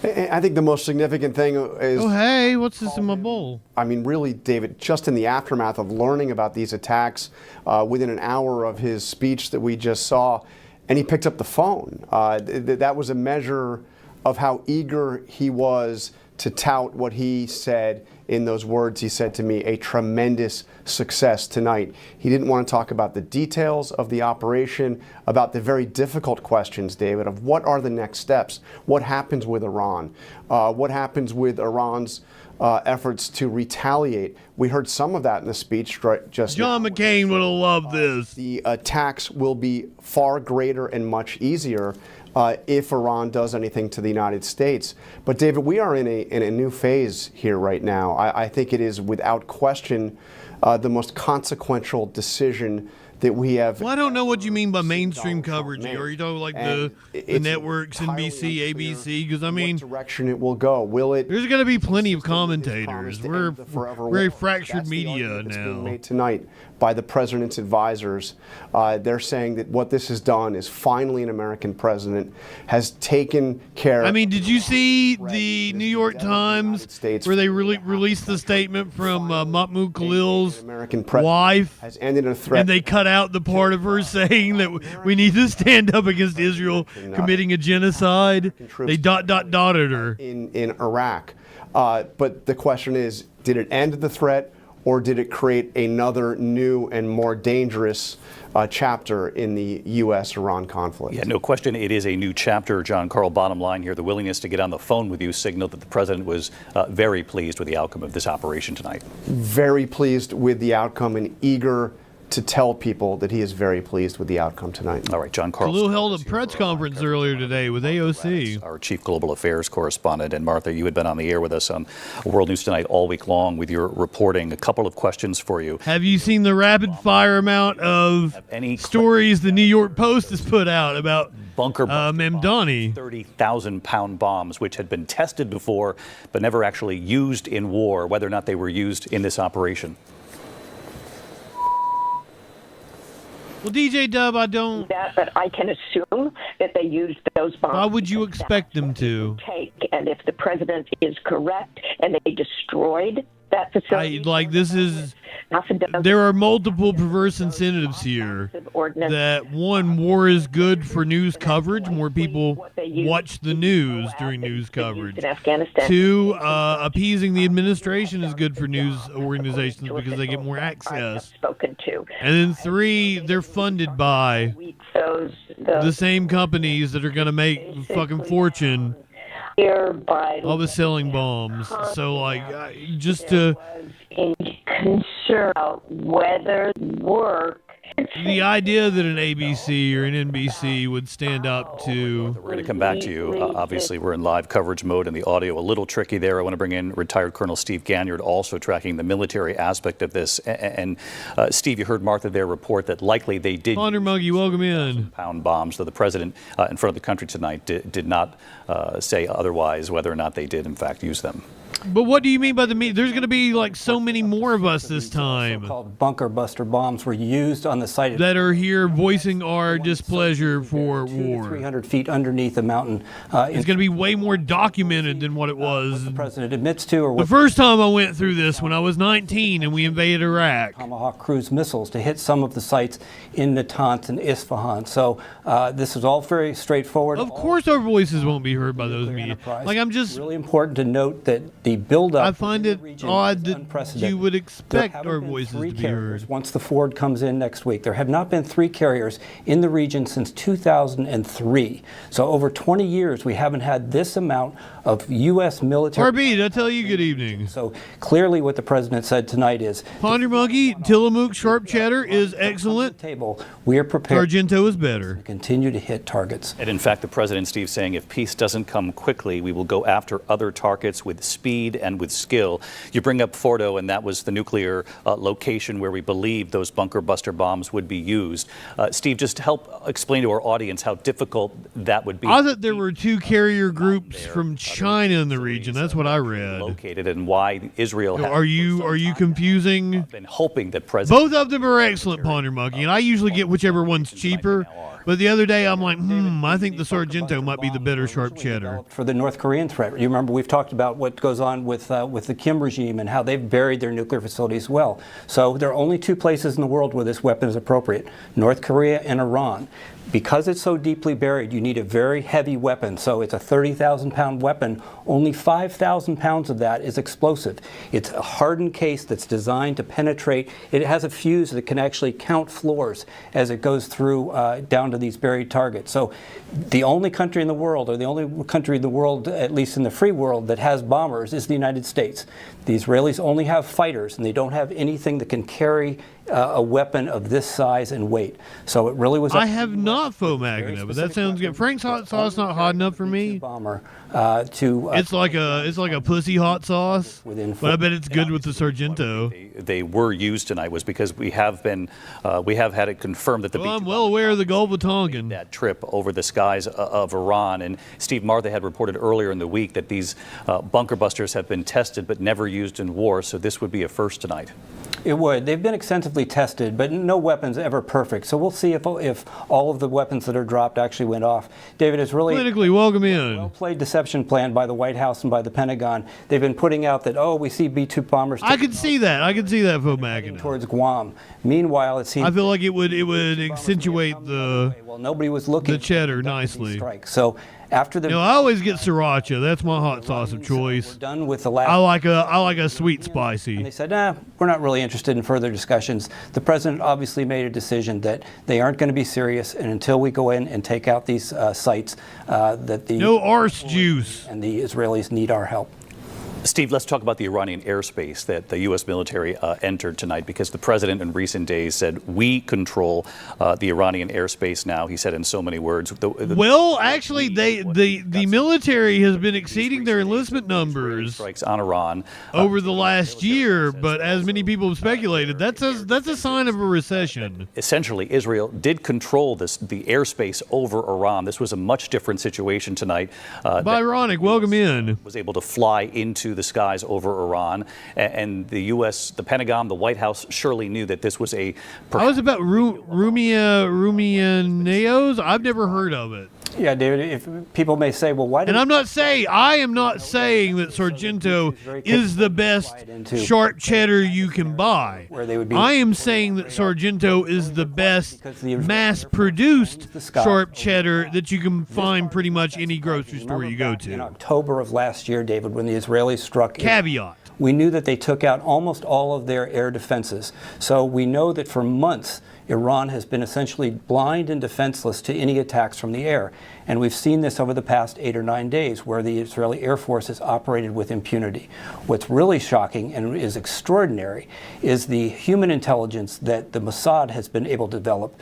Speaker 4: I think the most significant thing is...
Speaker 5: Oh, hey, what's this in my bowl?
Speaker 4: I mean, really, David, just in the aftermath of learning about these attacks, within an hour of his speech that we just saw, and he picked up the phone. That was a measure of how eager he was to tout what he said in those words he said to me, a tremendous success tonight. He didn't want to talk about the details of the operation, about the very difficult questions, David, of what are the next steps? What happens with Iran? What happens with Iran's efforts to retaliate? We heard some of that in the speech just
Speaker 5: John
Speaker 4: now.
Speaker 5: McCain would have loved this.
Speaker 4: The attacks will be far greater and much easier if Iran does anything to the United States. But David, we are in a new phase here right now. I think it is without question the most consequential decision that we have.
Speaker 5: Well, I don't know what you mean by mainstream coverage. Are you talking like the networks, NBC, ABC? Because I mean,
Speaker 4: what direction it will go? Will it?
Speaker 5: There's going to be plenty of commentators. We're a fractured media now.
Speaker 4: Made tonight by the president's advisors. They're saying that what this has done is finally an American president has taken care.
Speaker 5: I mean, did you see the New York Times where they released the statement from Mahmoud Khalil's wife,
Speaker 4: has ended a threat,
Speaker 5: and they cut out the part of her saying that we need to stand up against Israel committing a genocide? They dotted her
Speaker 4: in Iraq. But the question is, did it end the threat, or did it create another new and more dangerous chapter in the U.S.-Iran conflict?
Speaker 18: Yeah, no question, it is a new chapter. John Karl, bottom line here, the willingness to get on the phone with you signaled that the president was very pleased with the outcome of this operation tonight.
Speaker 4: Very pleased with the outcome and eager to tell people that he is very pleased with the outcome tonight.
Speaker 18: All right, John Karl.
Speaker 5: Khalil held a press conference earlier today with AOC.
Speaker 18: Our chief global affairs correspondent. And Martha, you had been on the air with us on World News Tonight all week long with your reporting. A couple of questions for you.
Speaker 5: Have you seen the rapid fire amount of stories the New York Post has put out about
Speaker 18: bunker
Speaker 5: Mamdani?
Speaker 18: 30,000-pound bombs, which had been tested before but never actually used in war, whether or not they were used in this operation.
Speaker 5: Well, DJ Dub, I don't.
Speaker 6: But I can assume that they used those bombs.
Speaker 5: Why would you expect them to?
Speaker 6: And if the president is correct and they destroyed that facility.
Speaker 5: There are multiple perverse incentives here. That one, war is good for news coverage. More people watch the news during news coverage. Two, appeasing the administration is good for news organizations because they get more access. And then three, they're funded by the same companies that are going to make fucking fortune all the selling bombs. So, like, just to
Speaker 6: concern about whether work.
Speaker 5: The idea that an ABC or an NBC would stand up to...
Speaker 18: We're going to come back to you. Obviously, we're in live coverage mode and the audio a little tricky there. I want to bring in retired Colonel Steve Ganyard, also tracking the military aspect of this. And Steve, you heard Martha there report that likely they did...
Speaker 5: Honor Muggy, welcome in.
Speaker 18: ...pound bombs, though the president in front of the country tonight did not say otherwise whether or not they did, in fact, use them.
Speaker 5: But what do you mean by there's going to be like so many more of us this time?
Speaker 7: So-called bunker buster bombs were used on the site
Speaker 5: that are here voicing our displeasure for war.
Speaker 7: 200 to 300 feet underneath the mountain.
Speaker 5: It's going to be way more documented than what it was.
Speaker 7: The president admits to, or
Speaker 5: the first time I went through this when I was 19 and we invaded Iraq.
Speaker 7: Tomahawk cruise missiles to hit some of the sites in Natanz and Isfahan. So this is all very straightforward.
Speaker 5: Of course, our voices won't be heard by those media. Like, I'm just
Speaker 7: really important to note that the the buildup.
Speaker 5: I find it odd that you would expect our voices to be heard.
Speaker 7: Once the Ford comes in next week, there have not been 3 carriers in the region since 2003. So over 20 years, we haven't had this amount of U.S. military.
Speaker 5: RB, did I tell you good evening?
Speaker 7: So clearly what the president said tonight is
Speaker 5: Ponder Monkey, Tillamook, Sharp Cheddar is excellent.
Speaker 7: We are prepared.
Speaker 5: Sargento is better.
Speaker 7: To continue to hit targets.
Speaker 18: And in fact, the president, Steve, saying if peace doesn't come quickly, we will go after other targets with speed and with skill. You bring up Fordo, and that was the nuclear location where we believe those bunker buster bombs would be used. Steve, just help explain to our audience how difficult that would be.
Speaker 5: I thought there were 2 carrier groups from China in the region. That's what I read.
Speaker 18: Located and why Israel.
Speaker 5: So are you confusing?
Speaker 18: Been hoping that President.
Speaker 5: Both of them are excellent, Ponder Monkey, and I usually get whichever one's cheaper. But the other day I'm like, I think the Sargento might be the better Sharp Cheddar.
Speaker 7: For the North Korean threat, you remember we've talked about what goes on with the Kim regime and how they've buried their nuclear facilities well. So there are only 2 places in the world where this weapon is appropriate: North Korea and Iran. Because it's so deeply buried, you need a very heavy weapon. So it's a 30,000-pound weapon. Only 5,000 pounds of that is explosive. It's a hardened case that's designed to penetrate. It has a fuse that can actually count floors as it goes through down to these buried targets. So the only country in the world, or the only country in the world, at least in the free world, that has bombers is the United States. The Israelis only have fighters, and they don't have anything that can carry a weapon of this size and weight. So it really was.
Speaker 5: I have not faux magna, but that sounds good. Frank's hot sauce not hot enough for me.
Speaker 7: Bomber
Speaker 5: it's like a pussy hot sauce, but I bet it's good with the Sargento.
Speaker 18: They were used tonight was because we have had it confirmed that the.
Speaker 5: Well, I'm well aware of the Gulf of Tonkin.
Speaker 18: That trip over the skies of Iran, and Steve Martha had reported earlier in the week that these bunker busters have been tested but never used in war. So this would be a first tonight.
Speaker 7: It would. They've been extensively tested, but no weapon's ever perfect. So we'll see if all of the weapons that are dropped actually went off. David, it's really
Speaker 5: politically welcome in.
Speaker 7: Well-played deception plan by the White House and by the Pentagon. They've been putting out that, we see B-2 bombers.
Speaker 5: I can see that. I can see that, faux magna.
Speaker 7: Towards Guam. Meanwhile, it seems.
Speaker 5: I feel like it would accentuate the.
Speaker 7: Well, nobody was looking.
Speaker 5: The cheddar nicely.
Speaker 7: Strike. So. After the,
Speaker 5: I always get sriracha. That's my hot sauce of choice.
Speaker 7: We're done with the last.
Speaker 5: I like a sweet spicy.
Speaker 7: And they said, we're not really interested in further discussions. The president obviously made a decision that they aren't going to be serious, and until we go in and take out these sites, that the
Speaker 5: no arse juice
Speaker 7: and the Israelis need our help.
Speaker 18: Steve, let's talk about the Iranian airspace that the U.S. military entered tonight, because the president in recent days said we control the Iranian airspace now. He said in so many words.
Speaker 5: Well, actually, the military has been exceeding their enlistment numbers
Speaker 18: strikes on Iran
Speaker 5: over the last year, but as many people have speculated, that's a sign of a recession.
Speaker 18: Essentially, Israel did control the airspace over Iran. This was a much different situation tonight.
Speaker 5: Ironic, welcome in.
Speaker 18: Was able to fly into the skies over Iran, and the U.S., the Pentagon, the White House surely knew that this was a.
Speaker 5: I was about Rumianeos. I've never heard of it.
Speaker 7: Yeah, David, if people may say, well, why did...
Speaker 5: And I am not saying that Sargento is the best sharp cheddar you can buy. I am saying that Sargento is the best mass-produced sharp cheddar that you can find pretty much any grocery store you go to.
Speaker 7: In October of last year, David, when the Israelis struck...
Speaker 5: Caveat.
Speaker 7: We knew that they took out almost all of their air defenses. So we know that for months, Iran has been essentially blind and defenseless to any attacks from the air. And we've seen this over the past 8 or 9 days, where the Israeli Air Force has operated with impunity. What's really shocking and is extraordinary is the human intelligence that the Mossad has been able to develop,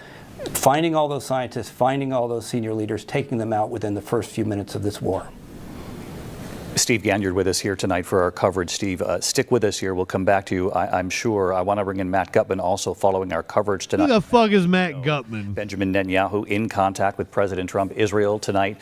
Speaker 7: finding all those scientists, finding all those senior leaders, taking them out within the first few minutes of this war.
Speaker 18: Steve Ganyard with us here tonight for our coverage. Steve, stick with us here. We'll come back to you, I'm sure. I want to bring in Matt Gutman also following our coverage tonight.
Speaker 5: Who the fuck is Matt Gutman?
Speaker 18: Benjamin Netanyahu in contact with President Trump, Israel tonight,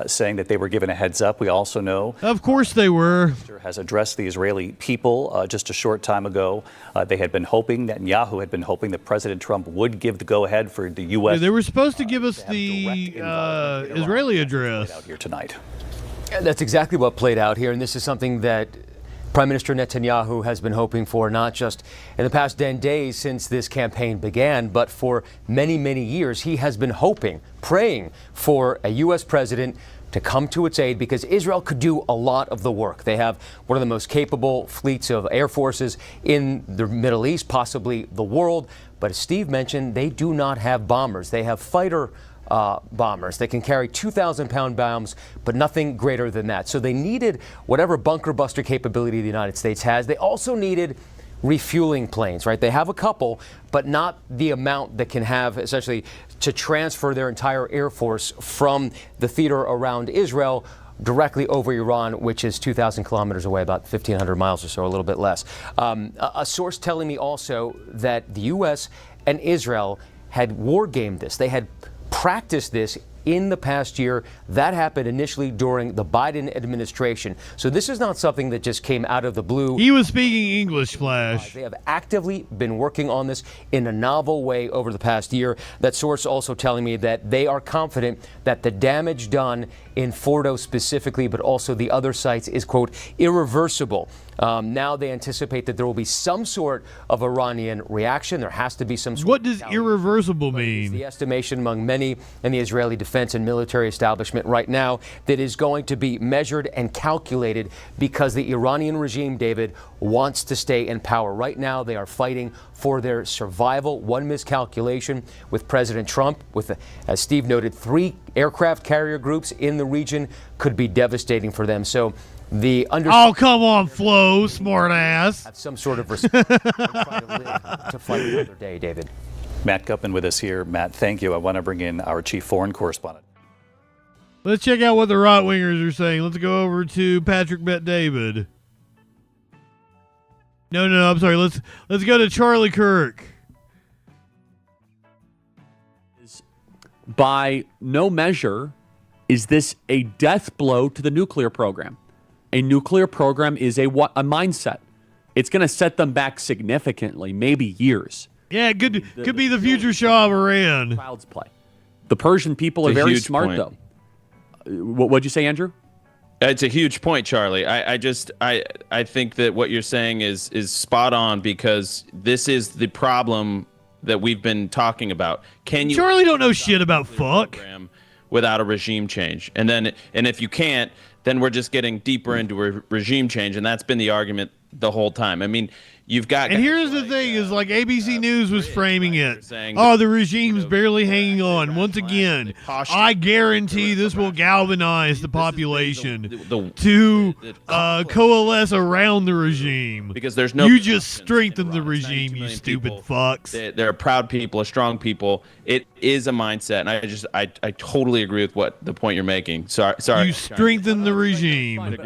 Speaker 18: saying that they were given a heads up. We also know.
Speaker 5: Of course they were.
Speaker 18: Has addressed the Israeli people just a short time ago. They had been hoping, Netanyahu had been hoping that President Trump would give the go-ahead for the U.S.
Speaker 5: Yeah, they were supposed to give us the Israeli address
Speaker 18: out here tonight.
Speaker 17: That's exactly what played out here, and this is something that Prime Minister Netanyahu has been hoping for, not just in the past 10 days since this campaign began, but for many, many years. He has been hoping, praying for a U.S. president to come to its aid because Israel could do a lot of the work. They have one of the most capable fleets of air forces in the Middle East, possibly the world. But as Steve mentioned, they do not have bombers. They have fighter bombers that can carry 2,000-pound bombs, but nothing greater than that. So they needed whatever bunker buster capability the United States has. They also needed refueling planes, right? They have a couple, but not the amount that can have essentially to transfer their entire air force from the theater around Israel directly over Iran, which is 2,000 kilometers away, about 1,500 miles or so, a little bit less. A source telling me also that the U.S. and Israel had war gamed this. They had practiced this in the past year. That happened initially during the Biden administration. So this is not something that just came out of the blue.
Speaker 5: He was speaking English, Flash.
Speaker 17: They have actively been working on this in a novel way over the past year. That source also telling me that they are confident that the damage done in Fordo specifically, but also the other sites, is, quote, irreversible. Now they anticipate that there will be some sort of Iranian reaction. There has to be some sort.
Speaker 5: What does irreversible mean?
Speaker 17: It's the estimation among many in the Israeli defense and military establishment right now that is going to be measured and calculated because the Iranian regime, David, wants to stay in power. Right now they are fighting for their survival. One miscalculation with President Trump, with, as Steve noted, 3 aircraft carrier groups in the region could be devastating for them. So
Speaker 5: oh, come on, Flo, smart ass.
Speaker 17: Have some sort of respect and try to live to fight another day, David.
Speaker 18: Matt Gutman with us here. Matt, thank you. I want to bring in our chief foreign correspondent.
Speaker 5: Let's check out what the right wingers are saying. Let's go over to Patrick Bet David. No, I'm sorry. Let's go to Charlie Kirk.
Speaker 8: By no measure is this a death blow to the nuclear program. A nuclear program is a mindset. It's going to set them back significantly, maybe years.
Speaker 5: Yeah, it could be the future Shah of Iran.
Speaker 8: Child's play. The Persian people are very smart, though. What'd you say, Andrew?
Speaker 9: It's a huge point, Charlie. I think that what you're saying is spot on because this is the problem that we've been talking about. Can you?
Speaker 5: Charlie don't know shit about fuck.
Speaker 9: Without a regime change, and if you can't, then we're just getting deeper into a regime change, and that's been the argument the whole time. I mean, you've got.
Speaker 5: And here's the thing: is like ABC News was framing it. Oh, the regime's barely hanging on. Once again, I guarantee this will galvanize the population to coalesce around the regime.
Speaker 9: Because there's no.
Speaker 5: You just strengthen the regime, you stupid fucks.
Speaker 9: They're a proud people, a strong people. It is a mindset, and I totally agree with what the point you're making. Sorry.
Speaker 5: You strengthen the regime.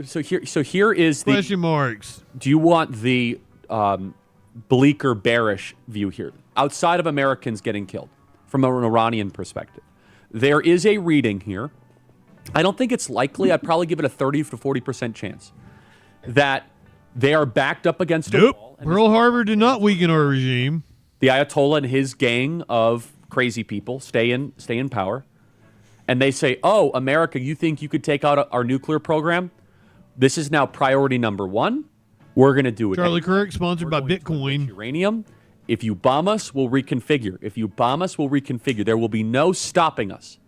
Speaker 8: So here is the
Speaker 5: question marks.
Speaker 8: Do you want the bleak or bearish view here? Outside of Americans getting killed, from an Iranian perspective, there is a reading here. I don't think it's likely. I'd probably give it a 30 to 40% chance that they are backed up against a wall.
Speaker 5: Pearl Harbor did not weaken our regime.
Speaker 8: The Ayatollah and his gang of crazy people stay in power, and they say, "Oh, America, you think you could take out our nuclear program? This is now priority number 1. We're going to do it."
Speaker 5: Charlie Kirk, sponsored by Bitcoin.
Speaker 8: Uranium. If you bomb us, we'll reconfigure. If you bomb us, we'll reconfigure. There will be no stopping us.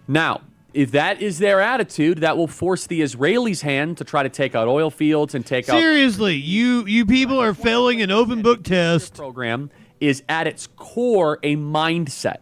Speaker 8: Now, if that is their attitude, that will force the Israelis' hand to try to take out oil fields and take out.
Speaker 5: Seriously, you people are failing an open book test.
Speaker 8: Program is at its core a mindset.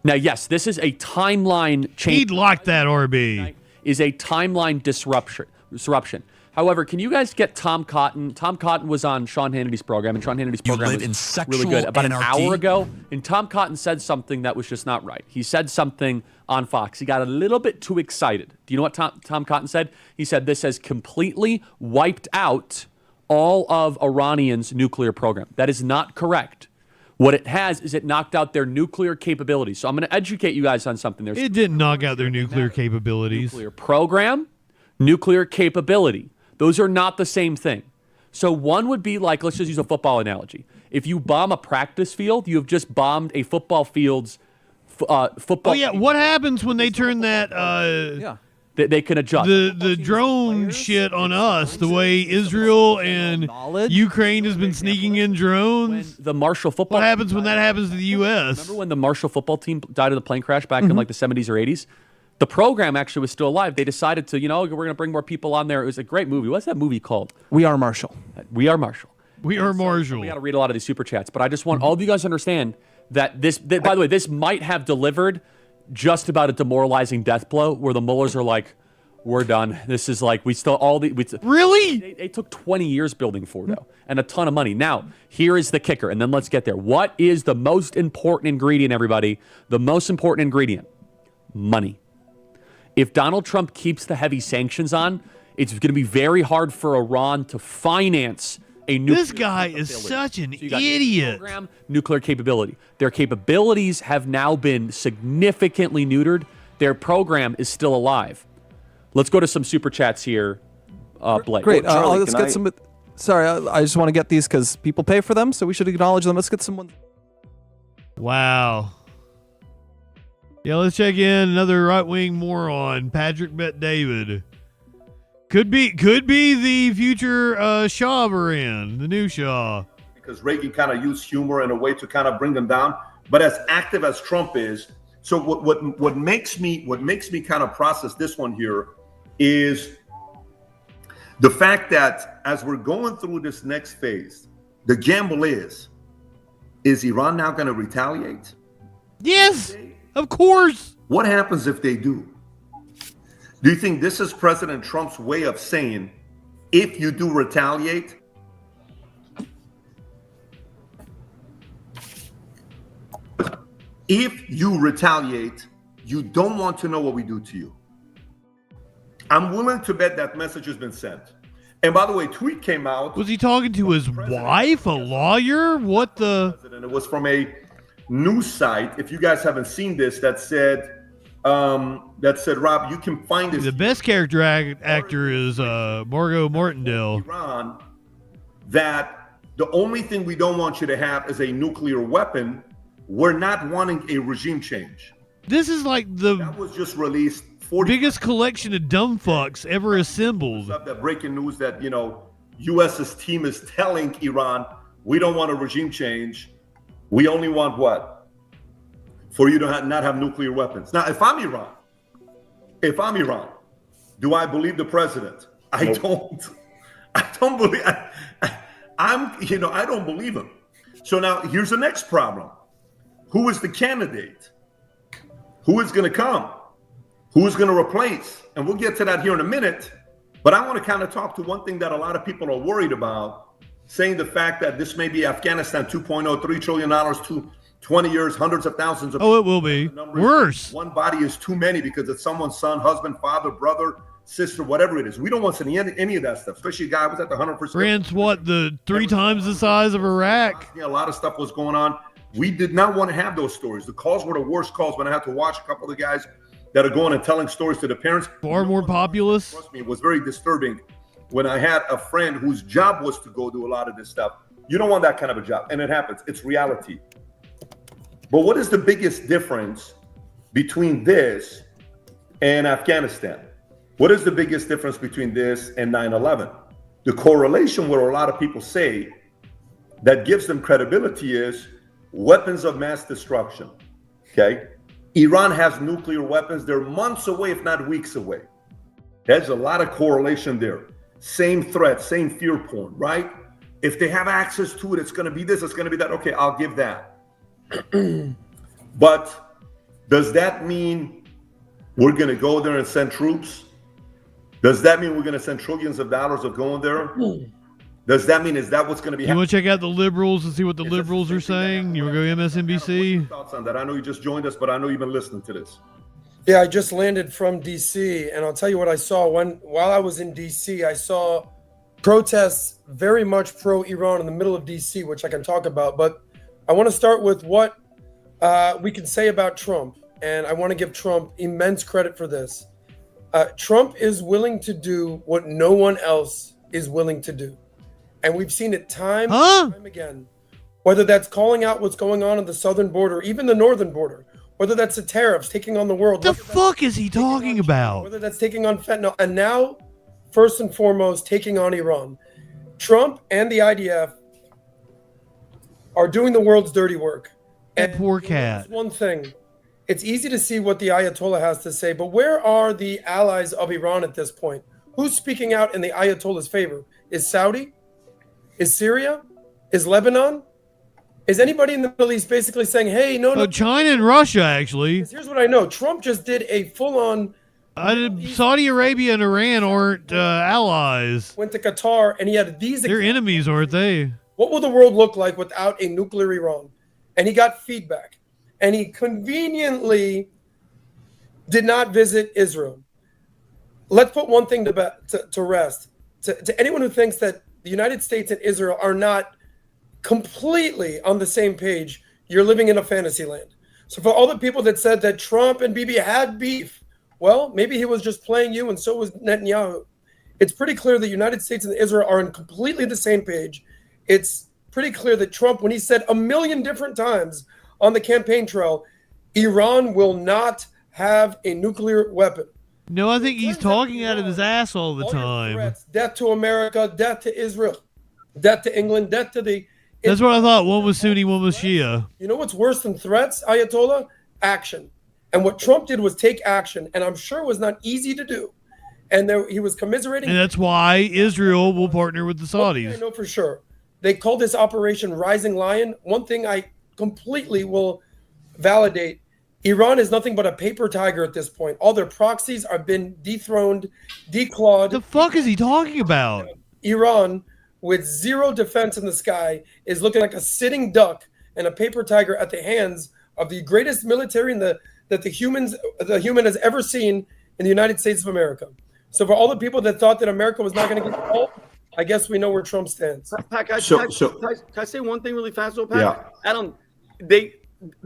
Speaker 8: Now, yes, this is a timeline change.
Speaker 5: He'd like that, RB.
Speaker 8: Is a timeline disruption. However, can you guys get Tom Cotton? Tom Cotton was on Sean Hannity's program, and Sean Hannity's program was really good. About an hour ago, and Tom Cotton said something that was just not right. He said something on Fox. He got a little bit too excited. Do you know what Tom Cotton said? He said this has completely wiped out all of Iranian's nuclear program. That is not correct. What it has is it knocked out their nuclear capabilities. So I'm going to educate you guys on something.
Speaker 5: It didn't knock out their nuclear capabilities.
Speaker 8: Nuclear program, nuclear capability. Those are not the same thing. So one would be like, let's just use a football analogy. If you bomb a practice field, you have just bombed a football field's football.
Speaker 5: Oh, yeah. What happens when they turn that...
Speaker 8: They can adjust.
Speaker 5: The drone shit on us, the way Israel and Ukraine has been sneaking in drones.
Speaker 8: The Marshall football.
Speaker 5: What happens when that happens to the U.S.?
Speaker 8: Remember when the Marshall football team died in the plane crash back in like the 70s or 80s? The program actually was still alive. They decided to, we're going to bring more people on there. It was a great movie. What's that movie called?
Speaker 12: We Are Marshall.
Speaker 8: We Are Marshall.
Speaker 5: We Are Marshall.
Speaker 8: We got to read a lot of these super chats, but I just want all of you guys to understand that by the way, this might have delivered just about a demoralizing death blow where the Muellers are like, we're done. This is like,
Speaker 5: really?
Speaker 8: It took 20 years building Fordo and a ton of money. Now, here is the kicker, and then let's get there. What is the most important ingredient, everybody? The most important ingredient? Money. If Donald Trump keeps the heavy sanctions on, it's going to be very hard for Iran to finance a nuclear
Speaker 5: This guy is such an idiot.
Speaker 8: Program, nuclear capability. Their capabilities have now been significantly neutered. Their program is still alive. Let's go to some super chats here, Blake.
Speaker 12: Great.
Speaker 8: Charlie,
Speaker 12: let's get some. Sorry, I just want to get these because people pay for them, so we should acknowledge them. Let's get someone.
Speaker 5: Wow. Yeah, let's check in another right-wing moron, Patrick Bet David. Could be the future Shah of Iran, the new Shah.
Speaker 13: Because Reagan kind of used humor in a way to kind of bring them down. But as active as Trump is, so what makes me kind of process this one here is the fact that as we're going through this next phase, the gamble is Iran now going to retaliate?
Speaker 5: Yes, of course.
Speaker 13: What happens if they do? Do you think this is President Trump's way of saying, if you do retaliate, you don't want to know what we do to you? I'm willing to bet that message has been sent. And by the way, tweet came out.
Speaker 5: Was he talking to his wife, a lawyer? What the?
Speaker 13: And it was from a news site. If you guys haven't seen this, that said, Rob, you can find this.
Speaker 5: The best character actor is Margot Martindale.
Speaker 13: Iran, that the only thing we don't want you to have is a nuclear weapon. We're not wanting a regime change.
Speaker 5: This is like
Speaker 13: that was just released.
Speaker 5: Biggest collection of dumb fucks ever assembled.
Speaker 13: That breaking news that U.S.'s team is telling Iran, we don't want a regime change. We only want what? For you to not have nuclear weapons. Now, if I'm Iran, do I believe the president? I don't believe. I don't believe him. So now here's the next problem. Who is the candidate? Who is going to come? Who is going to replace? And we'll get to that here in a minute. But I want to kind of talk to one thing that a lot of people are worried about, saying the fact that this may be Afghanistan 2.0, $3 trillion, 20 years, hundreds of thousands of people.
Speaker 5: Oh, it will be. Worse.
Speaker 13: One body is too many because it's someone's son, husband, father, brother, sister, whatever it is. We don't want to see any of that stuff, especially a guy who was at the 100%.
Speaker 5: France, the 3 times the size of Iraq?
Speaker 13: A lot of stuff was going on. We did not want to have those stories. The calls were the worst calls when I had to watch a couple of the guys that are going and telling stories to the parents.
Speaker 5: Far more populous.
Speaker 13: Trust me, it was very disturbing when I had a friend whose job was to go do a lot of this stuff. You don't want that kind of a job, and it happens. It's reality. But what is the biggest difference between this and Afghanistan? What is the biggest difference between this and 9/11? The correlation where a lot of people say that gives them credibility is weapons of mass destruction, okay? Iran has nuclear weapons. They're months away, if not weeks away. There's a lot of correlation there. Same threat, same fear porn, right? If they have access to it, it's going to be this, it's going to be that. Okay, I'll give that. But does that mean we're going to go there and send troops? Does that mean we're going to send trillions of dollars of going there? Does that mean, is that what's going to be
Speaker 5: happening? You want to check out the liberals and see what the liberals are saying? You want to go MSNBC?
Speaker 13: Thoughts on that? I know you just joined us, but I know you've been listening to this.
Speaker 14: Yeah, I just landed from D.C., and I'll tell you what I saw. While I was in D.C., I saw protests very much pro-Iran in the middle of D.C., which I can talk about. But I want to start with what we can say about Trump, and I want to give Trump immense credit for this. Trump is willing to do what no one else is willing to do. And we've seen it time and time again, whether that's calling out what's going on the southern border, even the northern border, whether that's the tariffs taking on the world.
Speaker 5: What the fuck is he talking about?
Speaker 14: Whether that's taking on fentanyl, and now, first and foremost, taking on Iran. Trump and the IDF are doing the world's dirty work.
Speaker 5: And poor cat.
Speaker 14: One thing, It's easy to see what the Ayatollah has to say, but where are the allies of Iran at this point? Who's speaking out in the Ayatollah's favor? Is Saudi? Is Syria? Is Lebanon? Is anybody in the Middle East basically saying, hey, no.
Speaker 5: China and Russia, actually.
Speaker 14: Here's what I know. Trump just did a full-on...
Speaker 5: Saudi Arabia and Iran aren't allies.
Speaker 14: Went to Qatar, and he had these...
Speaker 5: They're enemies, aren't they?
Speaker 14: What will the world look like without a nuclear Iran? And he got feedback. And he conveniently did not visit Israel. Let's put one thing to rest. To anyone who thinks that the United States and Israel are not completely on the same page, you're living in a fantasy land. So for all the people that said that Trump and Bibi had beef, well, maybe he was just playing you and so was Netanyahu. It's pretty clear the United States and Israel are on completely the same page. It's pretty clear that Trump, when he said a million different times on the campaign trail, Iran will not have a nuclear weapon.
Speaker 5: No, I think he's talking out of his ass all the time.
Speaker 14: Threats, death to America, death to Israel, death to England, death to the...
Speaker 5: That's what I thought. One was Sunni, one was Shia.
Speaker 14: You know what's worse than threats, Ayatollah? Action. And what Trump did was take action, and I'm sure it was not easy to do. And he was commiserating.
Speaker 5: And that's why Israel will partner with the Saudis.
Speaker 14: I know for sure. They called this Operation Rising Lion. One thing I completely will validate, Iran is nothing but a paper tiger at this point. All their proxies have been dethroned, declawed.
Speaker 5: The fuck is he talking about?
Speaker 14: Iran, with zero defense in the sky, is looking like a sitting duck and a paper tiger at the hands of the greatest military that the human has ever seen in the United States of America. So for all the people that thought that America was not going to get involved, I guess we know where Trump stands.
Speaker 16: Pat, can I say one thing really fast, though, Pat?
Speaker 14: Yeah.
Speaker 16: Adam,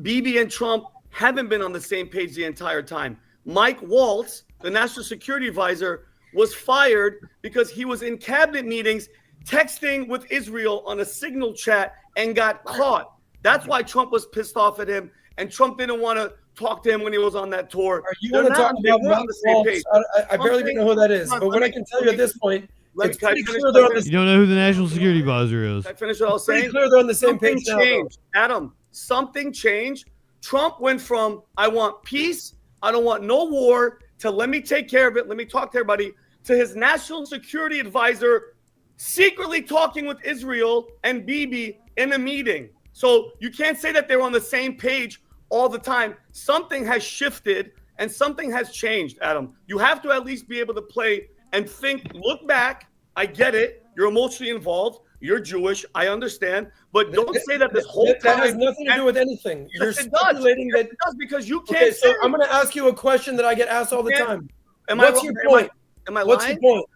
Speaker 16: Bibi and Trump haven't been on the same page the entire time. Mike Waltz, the national security advisor, was fired because he was in cabinet meetings texting with Israel on a signal chat and got caught. That's why Trump was pissed off at him, and Trump didn't want to talk to him when he was on that tour.
Speaker 14: You want to talk about Mike Waltz? I barely even know who that is, but what I can tell you at this point, it's pretty clear they're on the
Speaker 5: You don't know who the national security advisor is.
Speaker 16: I finish what I was saying.
Speaker 14: Pretty clear they're on the same page now.
Speaker 16: Changed. Adam, something changed. Trump went from I want peace, I don't want no war, to let me take care of it, let me talk to everybody, to his national security advisor secretly talking with Israel and Bibi in a meeting. So you can't say that they're on the same page all the time. Something has shifted and something has changed, Adam. You have to at least be able to play and think, look back. I get it. You're emotionally involved. You're Jewish. I understand. But don't say that this whole time.
Speaker 14: That has nothing to do with anything. You're speculating that.
Speaker 16: It does, because you can't
Speaker 14: Okay, so I'm going to ask you a question that I get asked all the time.
Speaker 16: What's
Speaker 14: your point?
Speaker 16: Am I
Speaker 14: What's
Speaker 16: lying?
Speaker 14: your point?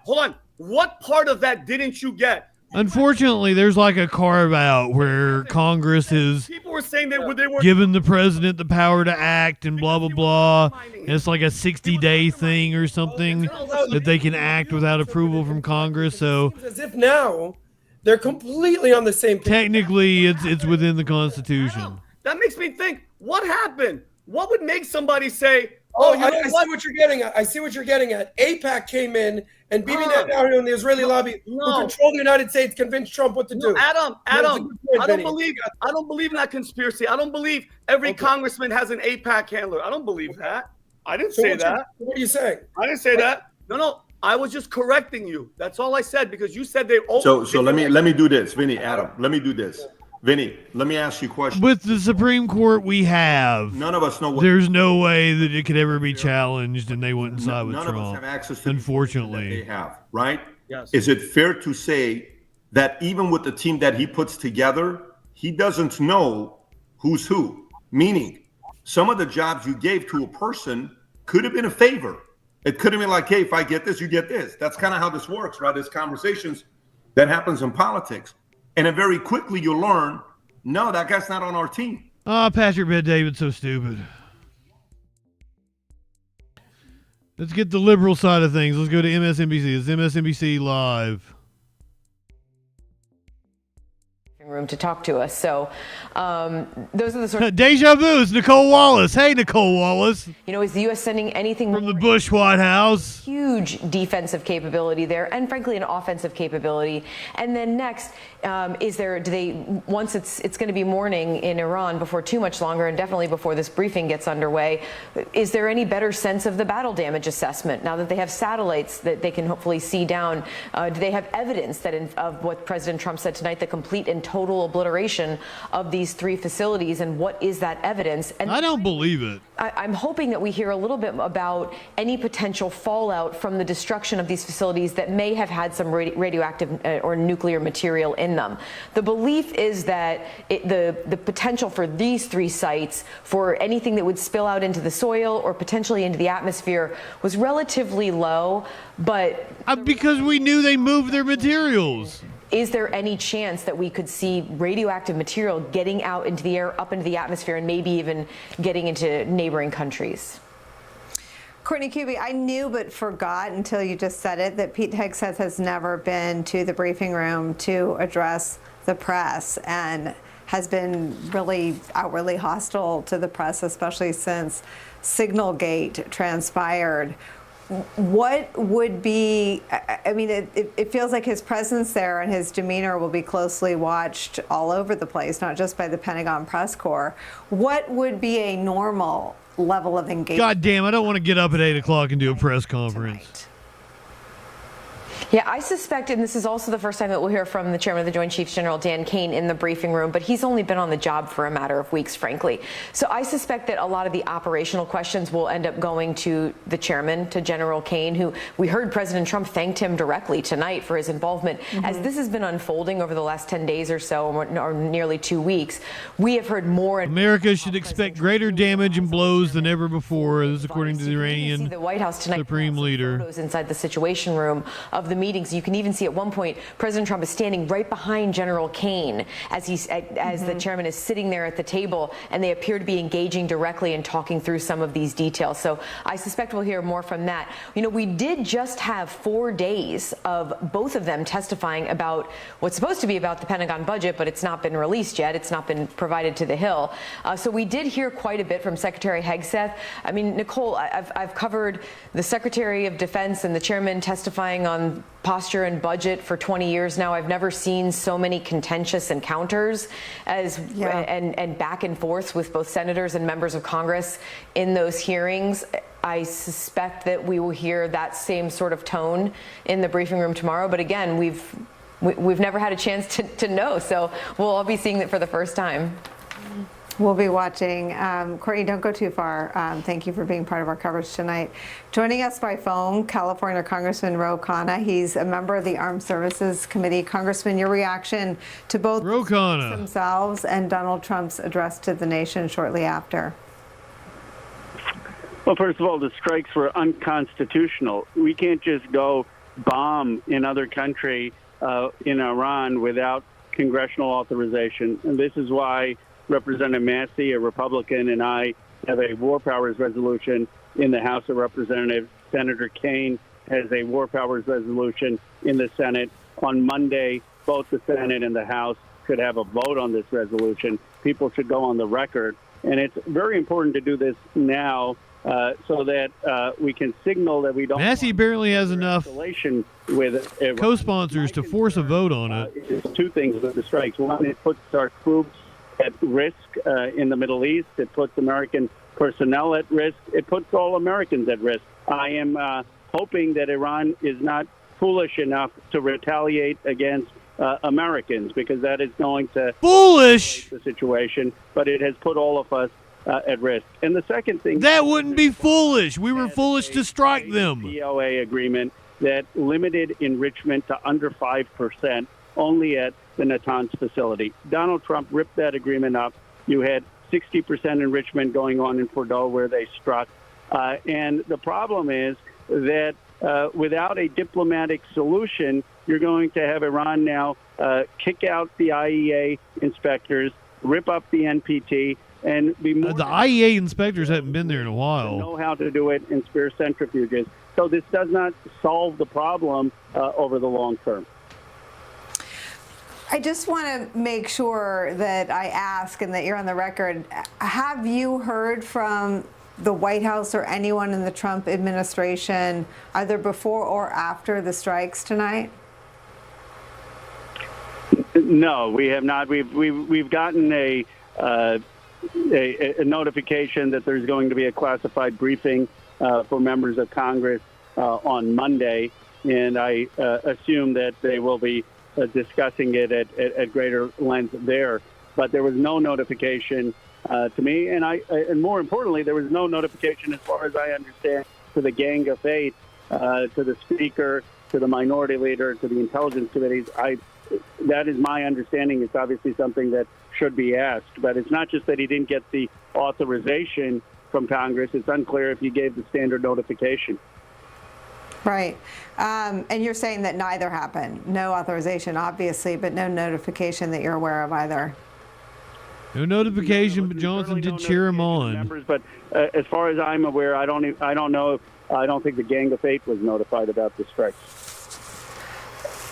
Speaker 16: Hold on. What part of that didn't you get?
Speaker 5: Unfortunately, there's like a carve out where Congress is
Speaker 16: People were saying they were
Speaker 5: giving the president the power to act and blah, blah, blah. And it's like a 60-day thing or something that they can act without approval from Congress. So
Speaker 14: As if now they're completely on the same page.
Speaker 5: technically, it's within the Constitution.
Speaker 16: That makes me think, what happened? What would make somebody say,
Speaker 14: Oh,
Speaker 16: you
Speaker 14: I
Speaker 16: know
Speaker 14: see
Speaker 16: what?
Speaker 14: what you're getting at. I see what you're getting at. AIPAC came in, and Bibi Netanyahu and the Israeli lobby, who control the United States, convinced Trump what to do.
Speaker 16: Adam,
Speaker 14: That's a good point,
Speaker 16: I
Speaker 14: Benny.
Speaker 16: don't believe in that conspiracy. I don't believe every congressman has an AIPAC handler. I don't believe that. I didn't say that.
Speaker 14: What are you saying?
Speaker 16: I didn't say that. No. I was just correcting you. That's all I said, because you said they.
Speaker 13: So let me do this, Vinny, Adam. Let me do this. Vinny, let me ask you a question.
Speaker 5: With the Supreme Court we have,
Speaker 13: none of us know what.
Speaker 5: There's no way that it could ever be challenged, and they wouldn't side with
Speaker 13: None
Speaker 5: Trump.
Speaker 13: of us have access to
Speaker 5: unfortunately,
Speaker 13: they have, right?
Speaker 16: Yes.
Speaker 13: Is it fair to say that even with the team that he puts together, he doesn't know who's who? Meaning, some of the jobs you gave to a person could have been a favor. It could have been like, hey, if I get this, you get this. That's kind of how this works, right? There's conversations that happens in politics. And then very quickly you'll learn, no, that guy's not on our team.
Speaker 5: Patrick Bet-David's so stupid. Let's get the liberal side of things. Let's go to MSNBC. It's MSNBC Live.
Speaker 11: room to talk to us. So those are the sort of
Speaker 5: Deja vu is Nicole Wallace. Hey, Nicole Wallace.
Speaker 11: Is the U.S. sending anything
Speaker 5: from the Bush White House?
Speaker 11: Huge defensive capability there, and frankly, an offensive capability. And then next, once it's going to be morning in Iran before too much longer, and definitely before this briefing gets underway, is there any better sense of the battle damage assessment now that they have satellites that they can hopefully see down? Do they have evidence of what President Trump said tonight, the complete and total obliteration of these 3 facilities, and what is that evidence? And
Speaker 5: I don't believe it.
Speaker 11: I'm hoping that we hear a little bit about any potential fallout from the destruction of these facilities that may have had some radioactive or nuclear material in them. The belief is that the potential for these 3 sites for anything that would spill out into the soil or potentially into the atmosphere was relatively low, but
Speaker 5: because we knew they moved their materials.
Speaker 11: Is there any chance that we could see radioactive material getting out into the air, up into the atmosphere, and maybe even getting into neighboring countries?
Speaker 19: Courtney Kube, I knew but forgot until you just said it that Pete Hegseth has never been to the briefing room to address the press and has been really outwardly hostile to the press, especially since Signalgate transpired. What would be, I mean, it feels like his presence there and his demeanor will be closely watched all over the place, not just by the Pentagon press corps. What would be a normal level of engagement?
Speaker 5: God damn, I don't want to get up at 8 o'clock and do a press conference.
Speaker 19: Tonight.
Speaker 11: Yeah, I suspect, and this is also the first time that we'll hear from the chairman of the Joint Chiefs, General Dan Kane, in the briefing room, but he's only been on the job for a matter of weeks, frankly. So I suspect that a lot of the operational questions will end up going to the chairman, to General Kane, who we heard President Trump thanked him directly tonight for his involvement. As this has been unfolding over the last 10 days or so, or nearly 2 weeks, we have heard more.
Speaker 5: America should expect greater damage and blows than ever before, this is according to the Iranian
Speaker 11: the White House tonight,
Speaker 5: Supreme Leader.
Speaker 11: Photos inside the Situation Room of the meetings. You can even see at one point President Trump is standing right behind General Kane as the chairman is sitting there at the table, and they appear to be engaging directly and talking through some of these details. So I suspect we'll hear more from that. We did just have 4 days of both of them testifying about what's supposed to be about the Pentagon budget, but it's not been released yet. It's not been provided to the Hill. So we did hear quite a bit from Secretary Hegseth. I mean, Nicole, I've covered the Secretary of Defense and the chairman testifying on posture and budget for 20 years now. I've never seen so many contentious encounters and back and forth with both senators and members of Congress in those hearings. I suspect that we will hear that same sort of tone in the briefing room tomorrow. But again, we've never had a chance to know, so we'll all be seeing it for the first time.
Speaker 19: We'll be watching. Courtney, don't go too far. Thank you for being part of our coverage tonight. Joining us by phone, California Congressman Ro Khanna. He's a member of the Armed Services Committee. Congressman, your reaction to both themselves and Donald Trump's address to the nation shortly after?
Speaker 20: Well, first of all, the strikes were unconstitutional. We can't just go bomb another country in Iran without congressional authorization. And this is why Representative Massey, a Republican, and I have a war powers resolution in the House of Representatives. Senator Kaine has a war powers resolution in the Senate. On Monday, both the Senate and the House should have a vote on this resolution. People should go on the record. And it's very important to do this now so that we can signal that we don't.
Speaker 5: Massey barely has enough co-sponsors to force a vote on it.
Speaker 20: It's 2 things with the strikes. One, it puts our troops at risk in the Middle East. It puts American personnel at risk. It puts all Americans at risk. I am hoping that Iran is not foolish enough to retaliate against Americans, because that is going to
Speaker 5: foolish
Speaker 20: the situation, but it has put all of us at risk. And the second thing,
Speaker 5: that wouldn't be foolish. We were foolish to strike them.
Speaker 20: PLA agreement that limited enrichment to under 5%, only at the Natanz facility. Donald Trump ripped that agreement up. You had 60% enrichment going on in Bordeaux where they struck. And the problem is that without a diplomatic solution, you're going to have Iran now kick out the IEA inspectors, rip up the NPT, and be more...
Speaker 5: The IEA inspectors haven't been there in a while.
Speaker 20: Know how to do it and spare centrifuges. So this does not solve the problem over the long term.
Speaker 19: I just want to make sure that I ask and that you're on the record. Have you heard from the White House or anyone in the Trump administration, either before or after the strikes tonight?
Speaker 20: No, we have not. We've gotten a notification that there's going to be a classified briefing for members of Congress on Monday, and I assume that they will be discussing it at greater length there. But there was no notification to me, and more importantly, there was no notification, as far as I understand, to the Gang of Eight, to the Speaker, to the Minority Leader, to the Intelligence Committees. That is my understanding. It's obviously something that should be asked, but it's not just that he didn't get the authorization from Congress. It's unclear if he gave the standard notification.
Speaker 19: Right. And you're saying that neither happened. No authorization, obviously, but no notification that you're aware of either.
Speaker 5: No notification, but Johnson did cheer him on.
Speaker 20: Members, but as far as I'm aware, I don't know. I don't think the Gang of Eight was notified about the strikes.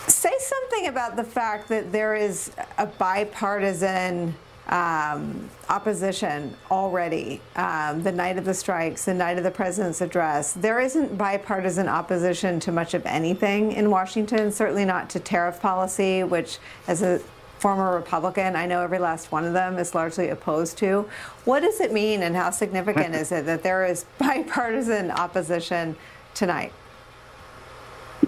Speaker 19: Say something about the fact that there is a bipartisan opposition already. The night of the strikes, the night of the president's address. There isn't bipartisan opposition to much of anything in Washington, certainly not to tariff policy, which, as a former Republican, I know every last one of them is largely opposed to. What does it mean, and how significant is it that there is bipartisan opposition tonight?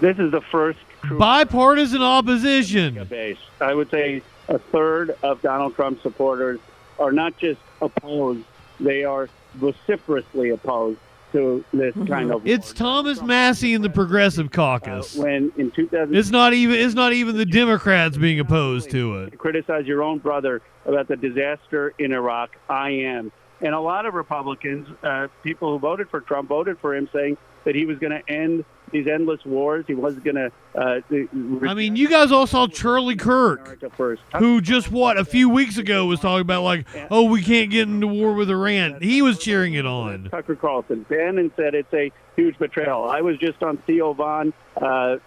Speaker 20: This is the first
Speaker 5: bipartisan opposition
Speaker 20: base. I would say a third of Donald Trump supporters are not just opposed, they are vociferously opposed to this kind of.
Speaker 5: It's Thomas Massey and the Progressive Caucus.
Speaker 20: When in 2000,
Speaker 5: it's not even the Democrats being opposed to it.
Speaker 20: Criticize your own brother about the disaster in Iraq. I am, and a lot of Republicans, people who voted for Trump, voted for him, saying that he was going to end these endless wars. He wasn't going to.
Speaker 5: I mean, you guys all saw Charlie Kirk, who just a few weeks ago was talking about oh, we can't get into war with Iran. He was cheering it on.
Speaker 20: Tucker Carlson, Bannon said it's a huge betrayal. I was just on Theo Von.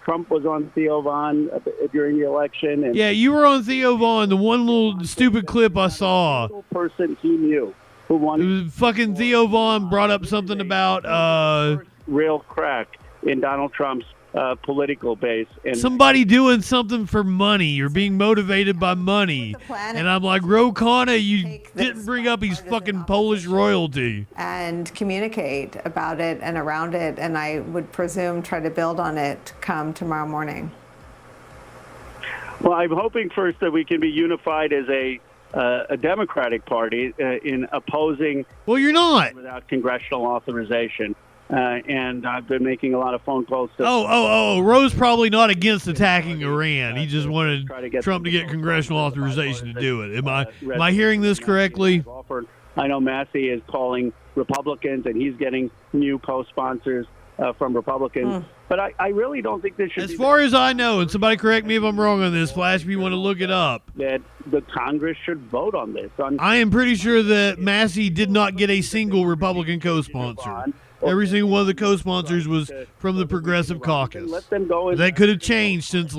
Speaker 20: Trump was on Theo Von during the election. And
Speaker 5: yeah, you were on Theo Von. The one little stupid clip I saw.
Speaker 20: Person he knew who wanted.
Speaker 5: Fucking Theo Von brought up something about
Speaker 20: real crack in Donald Trump's political base. And
Speaker 5: somebody doing something for money. You're being motivated by money. And I'm like, Ro Khanna, you didn't bring up his fucking Polish royalty.
Speaker 19: And communicate about it and around it, and I would presume try to build on it come tomorrow morning.
Speaker 20: Well, I'm hoping first that we can be unified as a Democratic Party in opposing.
Speaker 5: Well, you're not.
Speaker 20: Without congressional authorization. And I've been making a lot of phone calls to.
Speaker 5: Roe's probably not against attacking Iran. He just wanted Trump to get congressional authorization to do it. Am I hearing this correctly?
Speaker 20: I know Massey is calling Republicans, and he's getting new co-sponsors from Republicans. But I really don't think this should be.
Speaker 5: As far as I know, and somebody correct me if I'm wrong on this, Flash, if you want to look it up.
Speaker 20: That the Congress should vote on this.
Speaker 5: I am pretty sure that Massey did not get a single Republican co-sponsor. Every single one of the co-sponsors was from the Progressive Caucus.
Speaker 20: Let them go.
Speaker 5: That could have changed since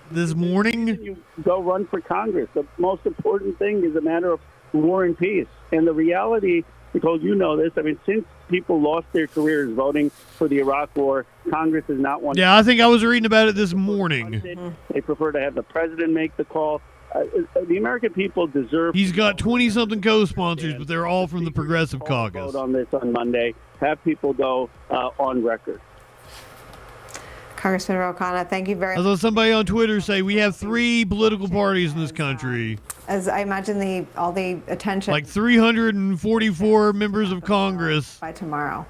Speaker 5: this morning.
Speaker 20: You go run for Congress. The most important thing is a matter of war and peace. And the reality, because you know this, I mean, since people lost their careers voting for the Iraq War, Congress is not one.
Speaker 5: Yeah, I think I was reading about it this morning.
Speaker 20: They prefer to have the president make the call. The American people deserve.
Speaker 5: He's got 20-something co-sponsors, but they're all from the Progressive Caucus.
Speaker 20: Vote on this on Monday. Have people go on record.
Speaker 19: Congressman Ro Khanna, thank you very much.
Speaker 5: I saw somebody on Twitter say we have 3 political parties in this country.
Speaker 19: As I imagine all the attention.
Speaker 5: Like 344 members of Congress.
Speaker 19: By tomorrow.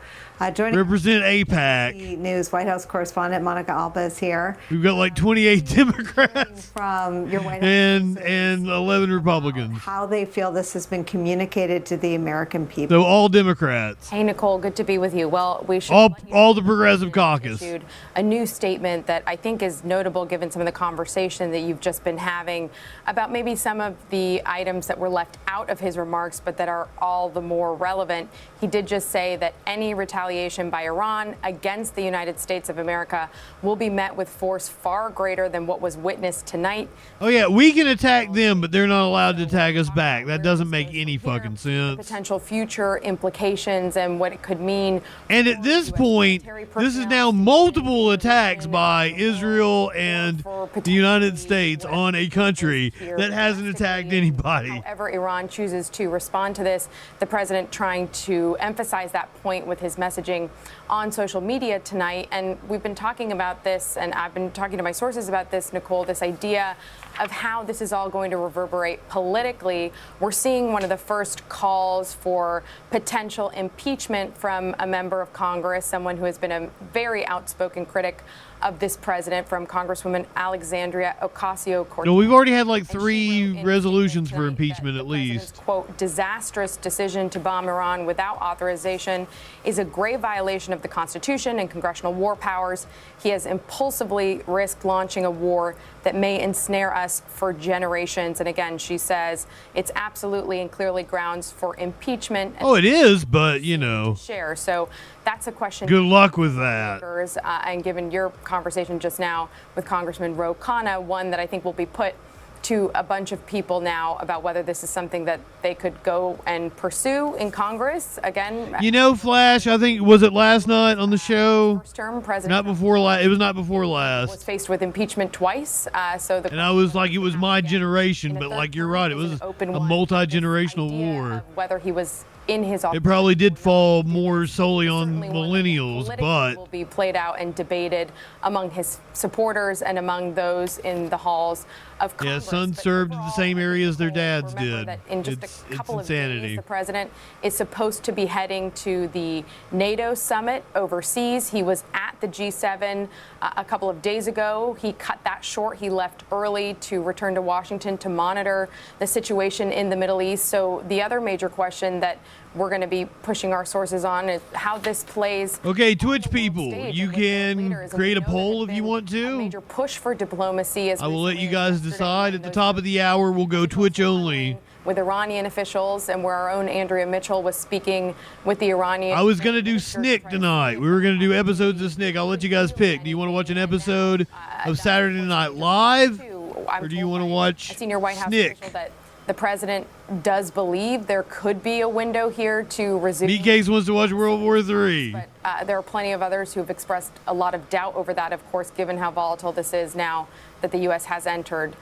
Speaker 19: Joining
Speaker 5: represent AIPAC.
Speaker 19: News White House correspondent Monica Alba is here.
Speaker 5: We've got like 28 Democrats
Speaker 19: from your White House
Speaker 5: and 11 Republicans.
Speaker 19: How they feel this has been communicated to the American people.
Speaker 5: So all Democrats.
Speaker 15: Hey Nicole, good to be with you. Well, we should
Speaker 5: all the Progressive Caucus.
Speaker 15: Issued a new statement that I think is notable given some of the conversation that you've just been having about maybe some of the items that were left out of his remarks, but that are all the more relevant. He did just say that any retaliation retaliation by Iran against the United States of America will be met with force far greater than what was witnessed tonight.
Speaker 5: Oh yeah, we can attack them, but they're not allowed to attack us back. That doesn't make any fucking sense.
Speaker 15: Potential future implications and what it could mean.
Speaker 5: And at this point, this is now multiple attacks by Israel and the United States on a country that hasn't attacked anybody.
Speaker 15: However Iran chooses to respond to this, the president trying to emphasize that point with his messaging on social media tonight. And we've been talking about this, and I've been talking to my sources about this, Nicole, this idea of how this is all going to reverberate politically. We're seeing one of the first calls for potential impeachment from a member of Congress, someone who has been a very outspoken critic of this president, from Congresswoman Alexandria Ocasio-Cortez.
Speaker 5: No, we've already had like 3 resolutions for impeachment at least.
Speaker 15: Quote, disastrous decision to bomb Iran without authorization is a grave violation of the Constitution and congressional war powers. He has impulsively risked launching a war that may ensnare us for generations. And again, she says it's absolutely and clearly grounds for impeachment.
Speaker 5: Oh, it is, but you know.
Speaker 15: Share. So that's a question.
Speaker 5: Good luck with that.
Speaker 15: And given your conversation just now with Congressman Ro Khanna, one that I think will be put to a bunch of people now about whether this is something that they could go and pursue in Congress again.
Speaker 5: You know, Flash, I think, was it last night on the show?
Speaker 15: First-term president.
Speaker 5: Not before last. It was not before last.
Speaker 15: Was faced with impeachment twice.
Speaker 5: And I was like, it was my generation, but like you're right, it was a multi-generational war.
Speaker 15: Whether he was in his office.
Speaker 5: It probably did fall more solely on millennials, but
Speaker 15: will be played out and debated among his supporters and among those in the halls of Congress.
Speaker 5: Yeah, sons served in the same areas their dads did.
Speaker 15: In just a couple of days, the president is supposed to be heading to the NATO summit overseas. He was at the G7 a couple of days ago. He cut that short. He left early to return to Washington to monitor the situation in the Middle East. So the other major question that we're going to be pushing our sources on is how this plays.
Speaker 5: Okay, Twitch people, you can create a poll if you want to.
Speaker 15: Major push for diplomacy.
Speaker 5: I will let you guys decide. At the top of the hour, we'll go Twitch only.
Speaker 15: With Iranian officials, and where our own Andrea Mitchell was speaking with the Iranian.
Speaker 5: I was going to do Snick tonight. We were going to do episodes of Snick. I'll let you guys pick. Do you want to watch an episode of Saturday Night Live? Or do you want to watch
Speaker 15: a senior White House
Speaker 5: Snick?
Speaker 15: official that the president does believe there could be a window here to resume.
Speaker 5: BKs wants to watch World War III.
Speaker 15: But there are plenty of others who have expressed a lot of doubt over that, of course, given how volatile this is now that the U.S. has entered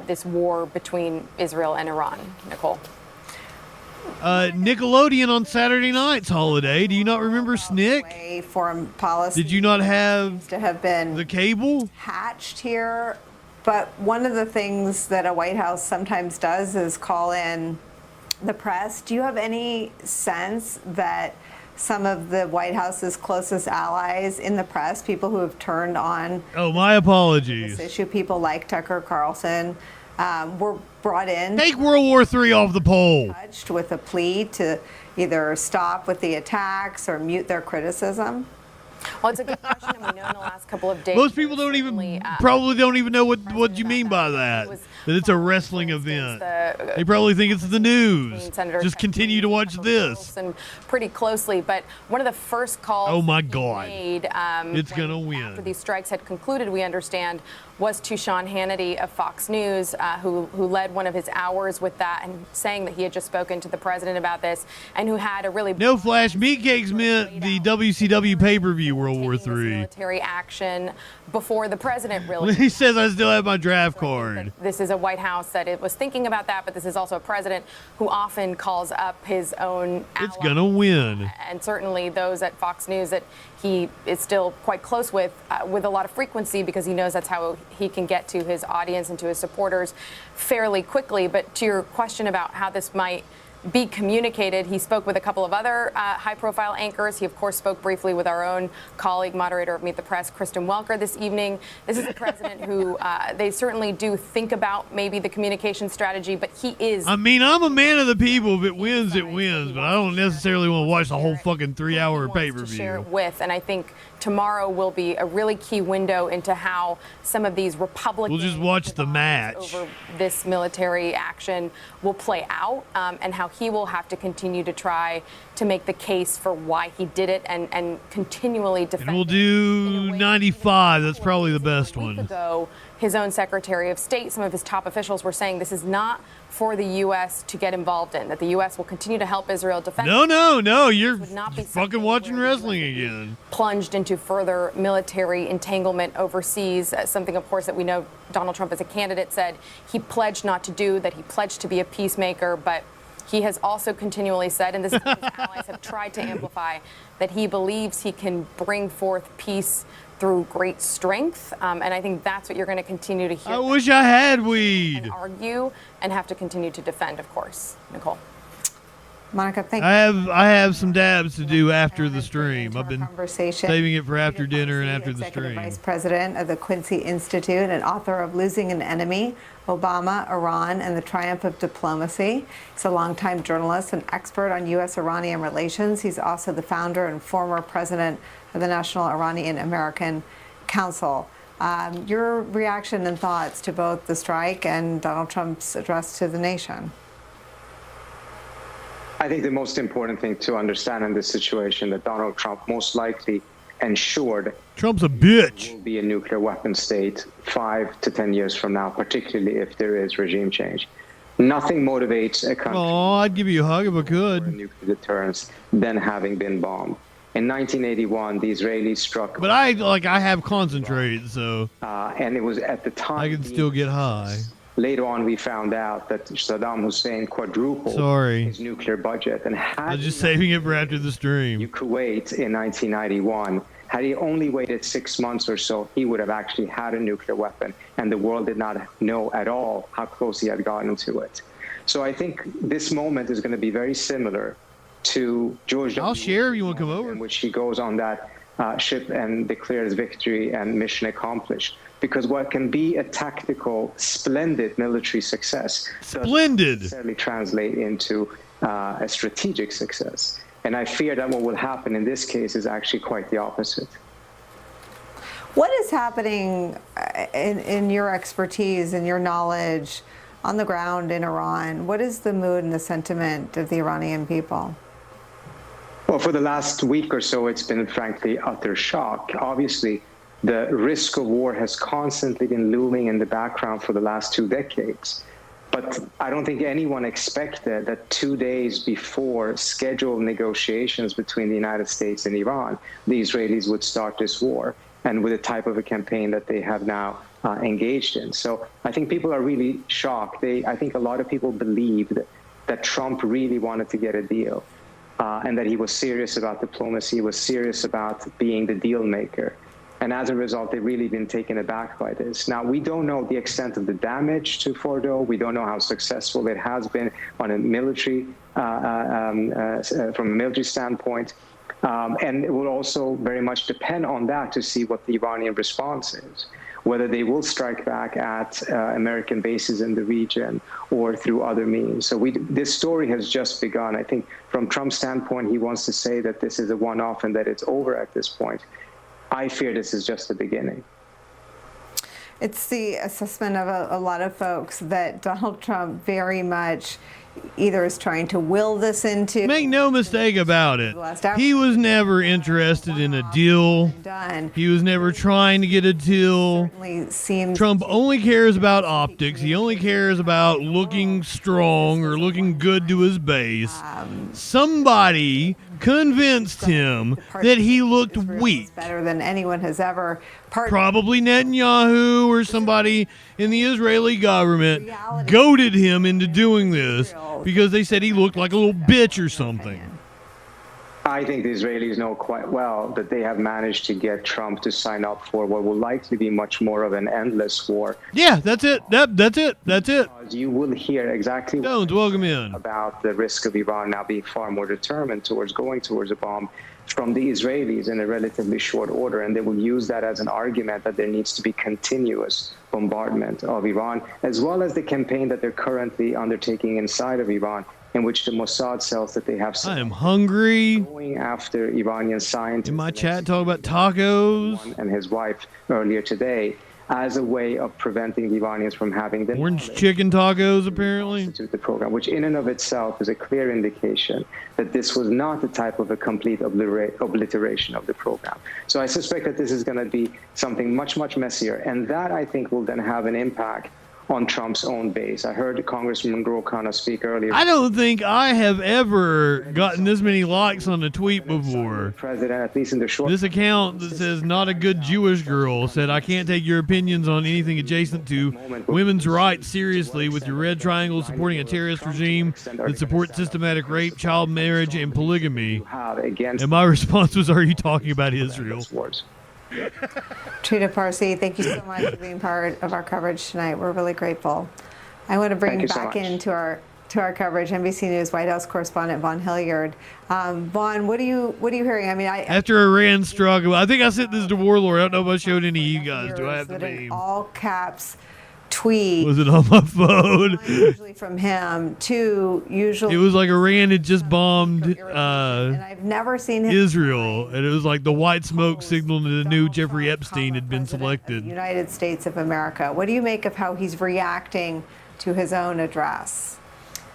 Speaker 15: this war between Israel and Iran. Nicole.
Speaker 5: Nickelodeon on Saturday night's holiday. Do you not remember Snick?
Speaker 19: Foreign policy.
Speaker 5: Did you not have
Speaker 19: to have been
Speaker 5: the cable
Speaker 19: hatched here? But one of the things that a White House sometimes does is call in the press. Do you have any sense that some of the White House's closest allies in the press, people who have turned on
Speaker 5: my apologies.
Speaker 19: This issue, people like Tucker Carlson, were brought in.
Speaker 5: Take World War III off the poll.
Speaker 19: With a plea to either stop with the attacks or mute their criticism?
Speaker 15: Well, it's a good question, and we know in the last couple of days.
Speaker 5: Most people don't even probably don't even know what you mean by that. That it's a wrestling event. They probably think it's the news. Just continue to watch this.
Speaker 15: And pretty closely, but one of the first calls.
Speaker 5: Oh my God!
Speaker 15: Made,
Speaker 5: it's gonna win.
Speaker 15: After these strikes had concluded, we understand, was to Sean Hannity of Fox News, who led one of his hours with that and saying that he had just spoken to the president about this and who had a really
Speaker 5: no flash meat cakes meant the WCW pay-per-view World War III
Speaker 15: military action before the president really.
Speaker 5: He says I still have my draft card.
Speaker 15: This is a White House that it was thinking about that, but this is also a president who often calls up his own allies.
Speaker 5: It's gonna win.
Speaker 15: And certainly those at Fox News that he is still quite close with a lot of frequency, because he knows that's how he can get to his audience and to his supporters fairly quickly. But to your question about how this might be communicated, he spoke with a couple of other high-profile anchors. He, of course, spoke briefly with our own colleague, moderator of Meet the Press, Kristen Welker, this evening. This is a president who they certainly do think about maybe the communication strategy, but he is.
Speaker 5: I mean, I'm a man of the people. If it wins, it wins. But I don't necessarily want to watch the whole fucking 3-hour pay-per-view.
Speaker 15: Share it with, and I think tomorrow will be a really key window into how some of these Republicans.
Speaker 5: We'll just watch the match
Speaker 15: over this military action will play out, and how now he will have to continue to try to make the case for why he did it and continually defend
Speaker 5: And we'll do 95. That's probably the best one.
Speaker 15: ago, his own Secretary of State, some of his top officials were saying this is not for the U.S. to get involved in, that the U.S. will continue to help Israel defend.
Speaker 5: No, you're fucking watching wrestling again.
Speaker 15: Plunged into further military entanglement overseas, something, of course, that we know Donald Trump as a candidate said he pledged not to do, that he pledged to be a peacemaker, but he has also continually said, and this is what his allies have tried to amplify, that he believes he can bring forth peace through great strength, and I think that's what you're going to continue to hear.
Speaker 5: I wish I had weed.
Speaker 15: And argue and have to continue to defend, of course. Nicole.
Speaker 19: Monica, thank you.
Speaker 5: I have some dabs to do after the stream. I've been
Speaker 19: Conversation.
Speaker 5: saving it for after dinner and after the
Speaker 19: Executive
Speaker 5: stream.
Speaker 19: Vice President of the Quincy Institute and author of Losing an Enemy, Obama, Iran, and the Triumph of Diplomacy. He's a longtime journalist and expert on U.S.-Iranian relations. He's also the founder and former president of the National Iranian American Council. Your reaction and thoughts to both the strike and Donald Trump's address to the nation?
Speaker 10: I think the most important thing to understand in this situation that Donald Trump most likely ensured
Speaker 5: Trump's a bitch.
Speaker 10: Will be a nuclear weapon state 5 to 10 years from now, particularly if there is regime change. Nothing motivates a country.
Speaker 5: Oh, I'd give you a hug if I could.
Speaker 10: Nuclear deterrence than having been bombed. In 1981, the Israelis struck.
Speaker 5: But I have concentrated, so.
Speaker 10: And it was at the time.
Speaker 5: I can still get high.
Speaker 10: Later on, we found out that Saddam Hussein quadrupled his nuclear budget and had.
Speaker 5: I was just saving it for after the stream.
Speaker 10: Kuwait in 1991. Had he only waited 6 months or so, he would have actually had a nuclear weapon, and the world did not know at all how close he had gotten to it. So I think this moment is going to be very similar to George W.
Speaker 5: I'll share if you want to come over.
Speaker 10: In which he goes on that ship and declares victory and mission accomplished. Because what can be a tactical, splendid military success doesn't necessarily translate into a strategic success. And I fear that what will happen in this case is actually quite the opposite.
Speaker 19: What is happening in your expertise and your knowledge on the ground in Iran? What is the mood and the sentiment of the Iranian people?
Speaker 10: Well, for the last week or so, it's been, frankly, utter shock. Obviously, the risk of war has constantly been looming in the background for the last 2 decades. But I don't think anyone expected that 2 days before scheduled negotiations between the United States and Iran, the Israelis would start this war, and with the type of a campaign that they have now engaged in. So I think people are really shocked. I think a lot of people believed that Trump really wanted to get a deal, and that he was serious about diplomacy, he was serious about being the deal maker. And as a result, they've really been taken aback by this. Now, we don't know the extent of the damage to Fordo. We don't know how successful it has been on a military, from a military standpoint. And it will also very much depend on that to see what the Iranian response is, whether they will strike back at American bases in the region or through other means. So this story has just begun. I think from Trump's standpoint, he wants to say that this is a one-off and that it's over at this point. I fear this is just the beginning.
Speaker 19: It's the assessment of a lot of folks that Donald Trump very much either is trying to will this into.
Speaker 5: Make no mistake about it. He was never interested in a deal. He was never trying to get a deal. Trump only cares about optics. He only cares about looking strong or looking good to his base. Somebody convinced him that he looked weak.
Speaker 19: Better than anyone has ever.
Speaker 5: Probably Netanyahu or somebody in the Israeli government goaded him into doing this because they said he looked like a little bitch or something.
Speaker 10: I think the Israelis know quite well that they have managed to get Trump to sign up for what will likely be much more of an endless war.
Speaker 5: Yeah, that's it. That's it.
Speaker 10: You will hear exactly
Speaker 5: welcome in
Speaker 10: about the risk of Iran now being far more determined towards going towards a bomb from the Israelis in a relatively short order, and they will use that as an argument that there needs to be continuous bombardment of Iran, as well as the campaign that they're currently undertaking inside of Iran, in which the Mossad cells that they have.
Speaker 5: I am hungry.
Speaker 10: Going after Iranian scientists.
Speaker 5: In my chat, talk about tacos.
Speaker 10: And his wife earlier today. as a way of preventing the Iranians from having the
Speaker 5: Orange chicken tacos, apparently.
Speaker 10: The program, which in and of itself is a clear indication that this was not the type of a complete obliteration of the program. So I suspect that this is going to be something much, much messier. And that, I think, will then have an impact on Trump's own base. I heard Congressman Groscano speak earlier.
Speaker 5: I don't think I have ever gotten this many likes on a tweet before.
Speaker 10: President, at least in the short.
Speaker 5: This account that says "not a good Jewish girl" said, "I can't take your opinions on anything adjacent to women's rights seriously with your red triangle supporting a terrorist regime that supports systematic rape, child marriage, and polygamy." And my response was, "Are you talking about Israel?"
Speaker 19: Trina Parsi, thank you so much for being part of our coverage tonight. We're really grateful. I want to bring back into our coverage NBC News White House correspondent Vaughn Hilliard. Vaughn, what are you hearing? I mean,
Speaker 5: after Iran struck, I think I sent this to Warlord. I don't know if I showed any of you guys. Do I have the name?
Speaker 19: All caps tweet.
Speaker 5: Was it on my phone?
Speaker 19: Usually from him to usually.
Speaker 5: It was like Iran had just bombed
Speaker 19: and I've never seen him
Speaker 5: Israel, and it was like the white smoke signal that the new Jeffrey Epstein had been selected.
Speaker 19: United States of America. What do you make of how he's reacting to his own address?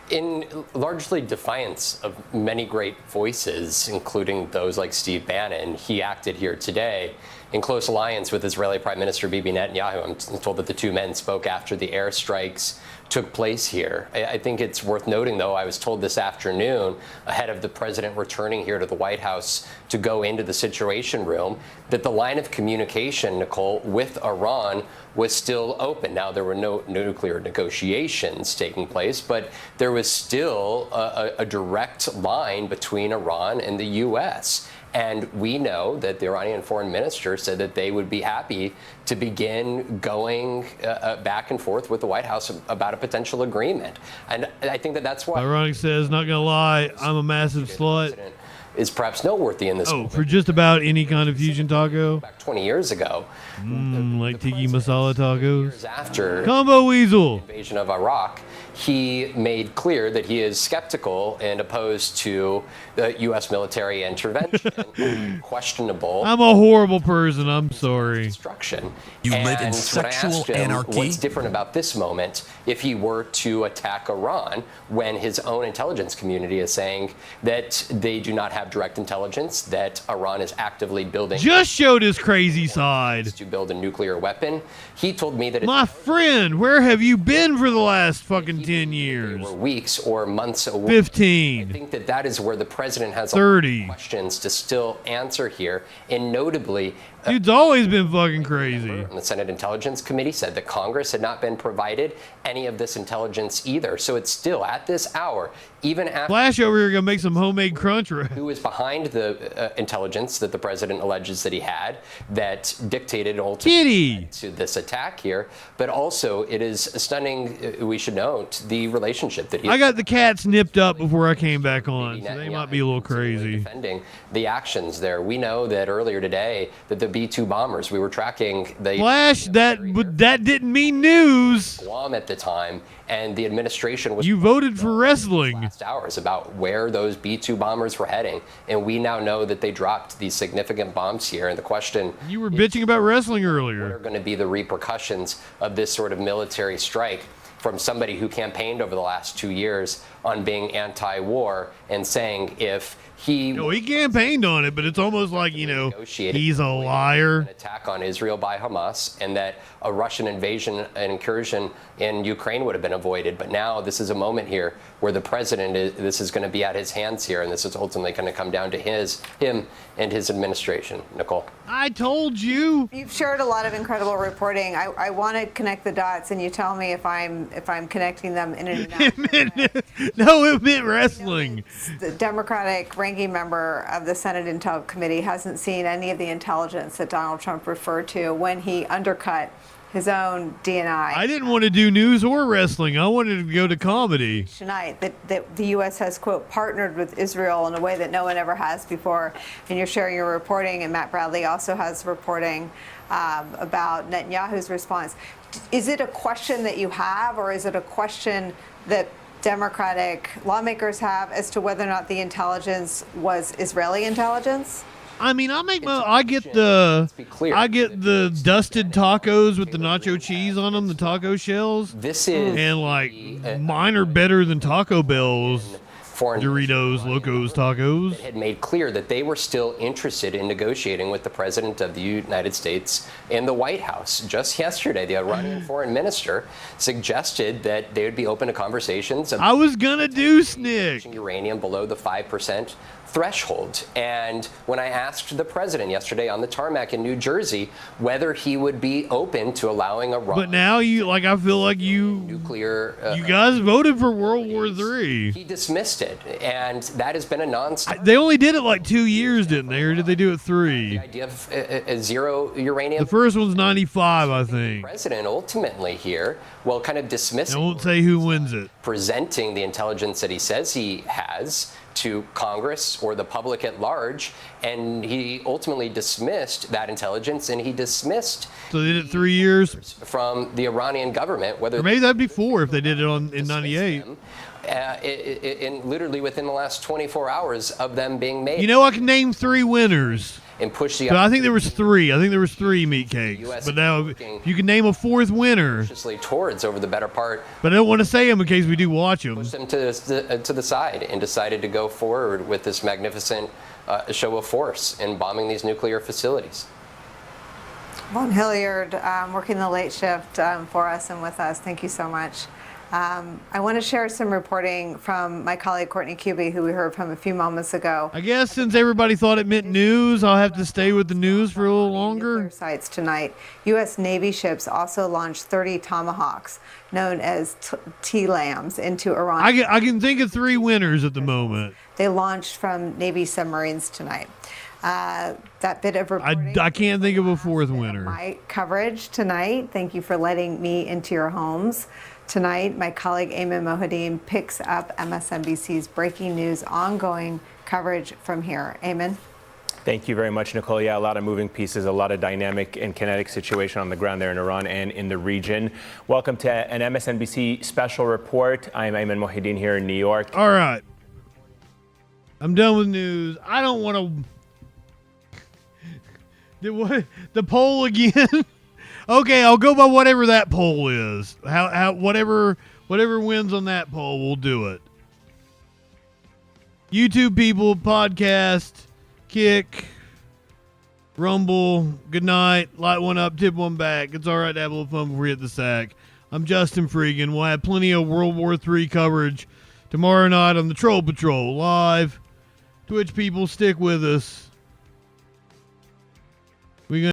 Speaker 2: In largely defiance of many great voices, including those like Steve Bannon, he acted here today in close alliance with Israeli Prime Minister Bibi Netanyahu. I'm told that the two men spoke after the airstrikes took place here. I think it's worth noting, though, I was told this afternoon, ahead of the president returning here to the White House to go into the Situation Room, that the line of communication, Nicole, with Iran was still open. Now, there were no nuclear negotiations taking place, but there was still a direct line between Iran and the U.S. And we know that the Iranian foreign minister said that they would be happy to begin going back and forth with the White House about a potential agreement. And I think that that's why.
Speaker 5: Ironic says, not going to lie, I'm a massive slut.
Speaker 2: Is perhaps noteworthy in this.
Speaker 5: Oh, for just about any kind of fusion taco?
Speaker 2: Back 20 years ago.
Speaker 5: Like tiki masala tacos?
Speaker 2: After
Speaker 5: Combo Weasel.
Speaker 2: The invasion of Iraq, he made clear that he is skeptical and opposed to the U.S. military intervention. Questionable.
Speaker 5: I'm a horrible person. I'm sorry.
Speaker 2: Destruction.
Speaker 1: You
Speaker 2: and
Speaker 1: live in
Speaker 2: when
Speaker 1: sexual
Speaker 2: I asked him
Speaker 1: anarchy?
Speaker 2: what's different about this moment if he were to attack Iran when his own intelligence community is saying that they do not have direct intelligence, that Iran is actively building.
Speaker 5: Just showed his crazy side.
Speaker 2: To build a nuclear weapon. He told me that.
Speaker 5: My friend, where have you been for the last fucking 10 years?
Speaker 2: Or weeks or months away.
Speaker 5: 15.
Speaker 2: I think that that is where the president has
Speaker 5: 30
Speaker 2: questions to still answer here. And notably,
Speaker 5: dude's always been fucking crazy.
Speaker 2: The Senate Intelligence Committee said that Congress had not been provided any of this intelligence either. So it's still at this hour, even after.
Speaker 5: Flash over here gonna make some homemade crunch wrap.
Speaker 2: Who is behind the intelligence that the president alleges that he had that dictated ultimately to this attack here? But also, it is stunning. We should note the relationship that he.
Speaker 5: I got the cats nipped up before I came back on, so they might be a little crazy.
Speaker 2: Defending the actions there. We know that earlier today that the B-2 bombers, we were tracking the
Speaker 5: Flash, that didn't mean news.
Speaker 2: Guam at the time, and the administration was.
Speaker 5: You voted for wrestling.
Speaker 2: Last hours about where those B-2 bombers were heading, and we now know that they dropped these significant bombs here. And the question.
Speaker 5: You were bitching about wrestling earlier.
Speaker 2: What are going to be the repercussions of this sort of military strike from somebody who campaigned over the last 2 years on being anti-war and saying if he.
Speaker 5: No, he campaigned on it, but it's almost like, you know, he's a liar.
Speaker 2: An attack on Israel by Hamas, and that a Russian invasion and incursion in Ukraine would have been avoided. But now this is a moment here where the president this is going to be at his hands here, and this is ultimately going to come down to him and his administration. Nicole.
Speaker 5: I told you.
Speaker 19: You've shared a lot of incredible reporting. I want to connect the dots, and you tell me if I'm connecting them in an inaccurate way.
Speaker 5: No, it meant wrestling.
Speaker 19: The Democratic ranking member of the Senate Intel Committee hasn't seen any of the intelligence that Donald Trump referred to when he undercut his own DNI.
Speaker 5: I didn't want to do news or wrestling. I wanted to go to comedy.
Speaker 19: Tonight, that the U.S. has, quote, partnered with Israel in a way that no one ever has before. And you're sharing your reporting, and Matt Bradley also has reporting about Netanyahu's response. Is it a question that you have, or is it a question that Democratic lawmakers have as to whether or not the intelligence was Israeli intelligence?
Speaker 5: I mean, I get the dusted tacos with the nacho cheese on them, the taco shells.
Speaker 2: This is
Speaker 5: and like mine are better than Taco Bell's. Doritos, Locos, Tacos.
Speaker 2: Had made clear that they were still interested in negotiating with the President of the United States in the White House. Just yesterday, the Iranian foreign minister suggested that they would be open to conversations.
Speaker 5: I was gonna do Snick.
Speaker 2: Uranium below the 5% threshold. And when I asked the president yesterday on the tarmac in New Jersey whether he would be open to allowing Iran,
Speaker 5: but now I feel like
Speaker 2: nuclear,
Speaker 5: you guys voted for World War III.
Speaker 2: He dismissed it, and that has been a non-stop.
Speaker 5: They only did it like 2 years, didn't they, or did they do it 3?
Speaker 2: The idea of zero uranium.
Speaker 5: The first one's 95, I think.
Speaker 2: The president ultimately here, kind of dismissing.
Speaker 5: I won't say who wins it.
Speaker 2: Presenting the intelligence that he says he has to Congress or the public at large, and he ultimately dismissed that intelligence, and he dismissed.
Speaker 5: So they did it 3 years
Speaker 2: from the Iranian government.
Speaker 5: Or maybe that'd be 4 if they did it in '98.
Speaker 2: In literally within the last 24 hours of them being made.
Speaker 5: You know, I can name 3 winners.
Speaker 2: And push the.
Speaker 5: But I think there was 3. I think there was 3 meat cakes. But now, if you can name a 4th winner.
Speaker 2: Towards over the better part.
Speaker 5: But I don't want to say them in case we do watch them.
Speaker 2: Pushed them to the side and decided to go forward with this magnificent show of force in bombing these nuclear facilities.
Speaker 19: Von Hilliard, working the late shift for us and with us. Thank you so much. I want to share some reporting from my colleague Courtney Kuby, who we heard from a few moments ago.
Speaker 5: I guess since everybody thought it meant news, I'll have to stay with the news for a little longer.
Speaker 19: Sites tonight. U.S. Navy ships also launched 30 Tomahawks, known as T-LAMs, into Iran.
Speaker 5: I can think of 3 winners at the moment.
Speaker 19: They launched from Navy submarines tonight. That bit of reporting.
Speaker 5: I can't think of a 4th winner.
Speaker 19: My coverage tonight. Thank you for letting me into your homes. Tonight, my colleague Ayman Mohadeen picks up MSNBC's breaking news ongoing coverage from here. Ayman?
Speaker 21: Thank you very much, Nicole. Yeah, a lot of moving pieces, a lot of dynamic and kinetic situation on the ground there in Iran and in the region. Welcome to an MSNBC special report. I'm Ayman Mohadeen here in New York.
Speaker 5: All right. I'm done with news. I don't want to... The poll again? Okay, I'll go by whatever that poll is. Whatever wins on that poll, we'll do it. YouTube people, podcast, Kick, Rumble, good night, light one up, tip one back. It's all right to have a little fun before we hit the sack. I'm JustinFREAKIN. We'll have plenty of World War III coverage tomorrow night on the Troll Patrol live. Twitch people, stick with us.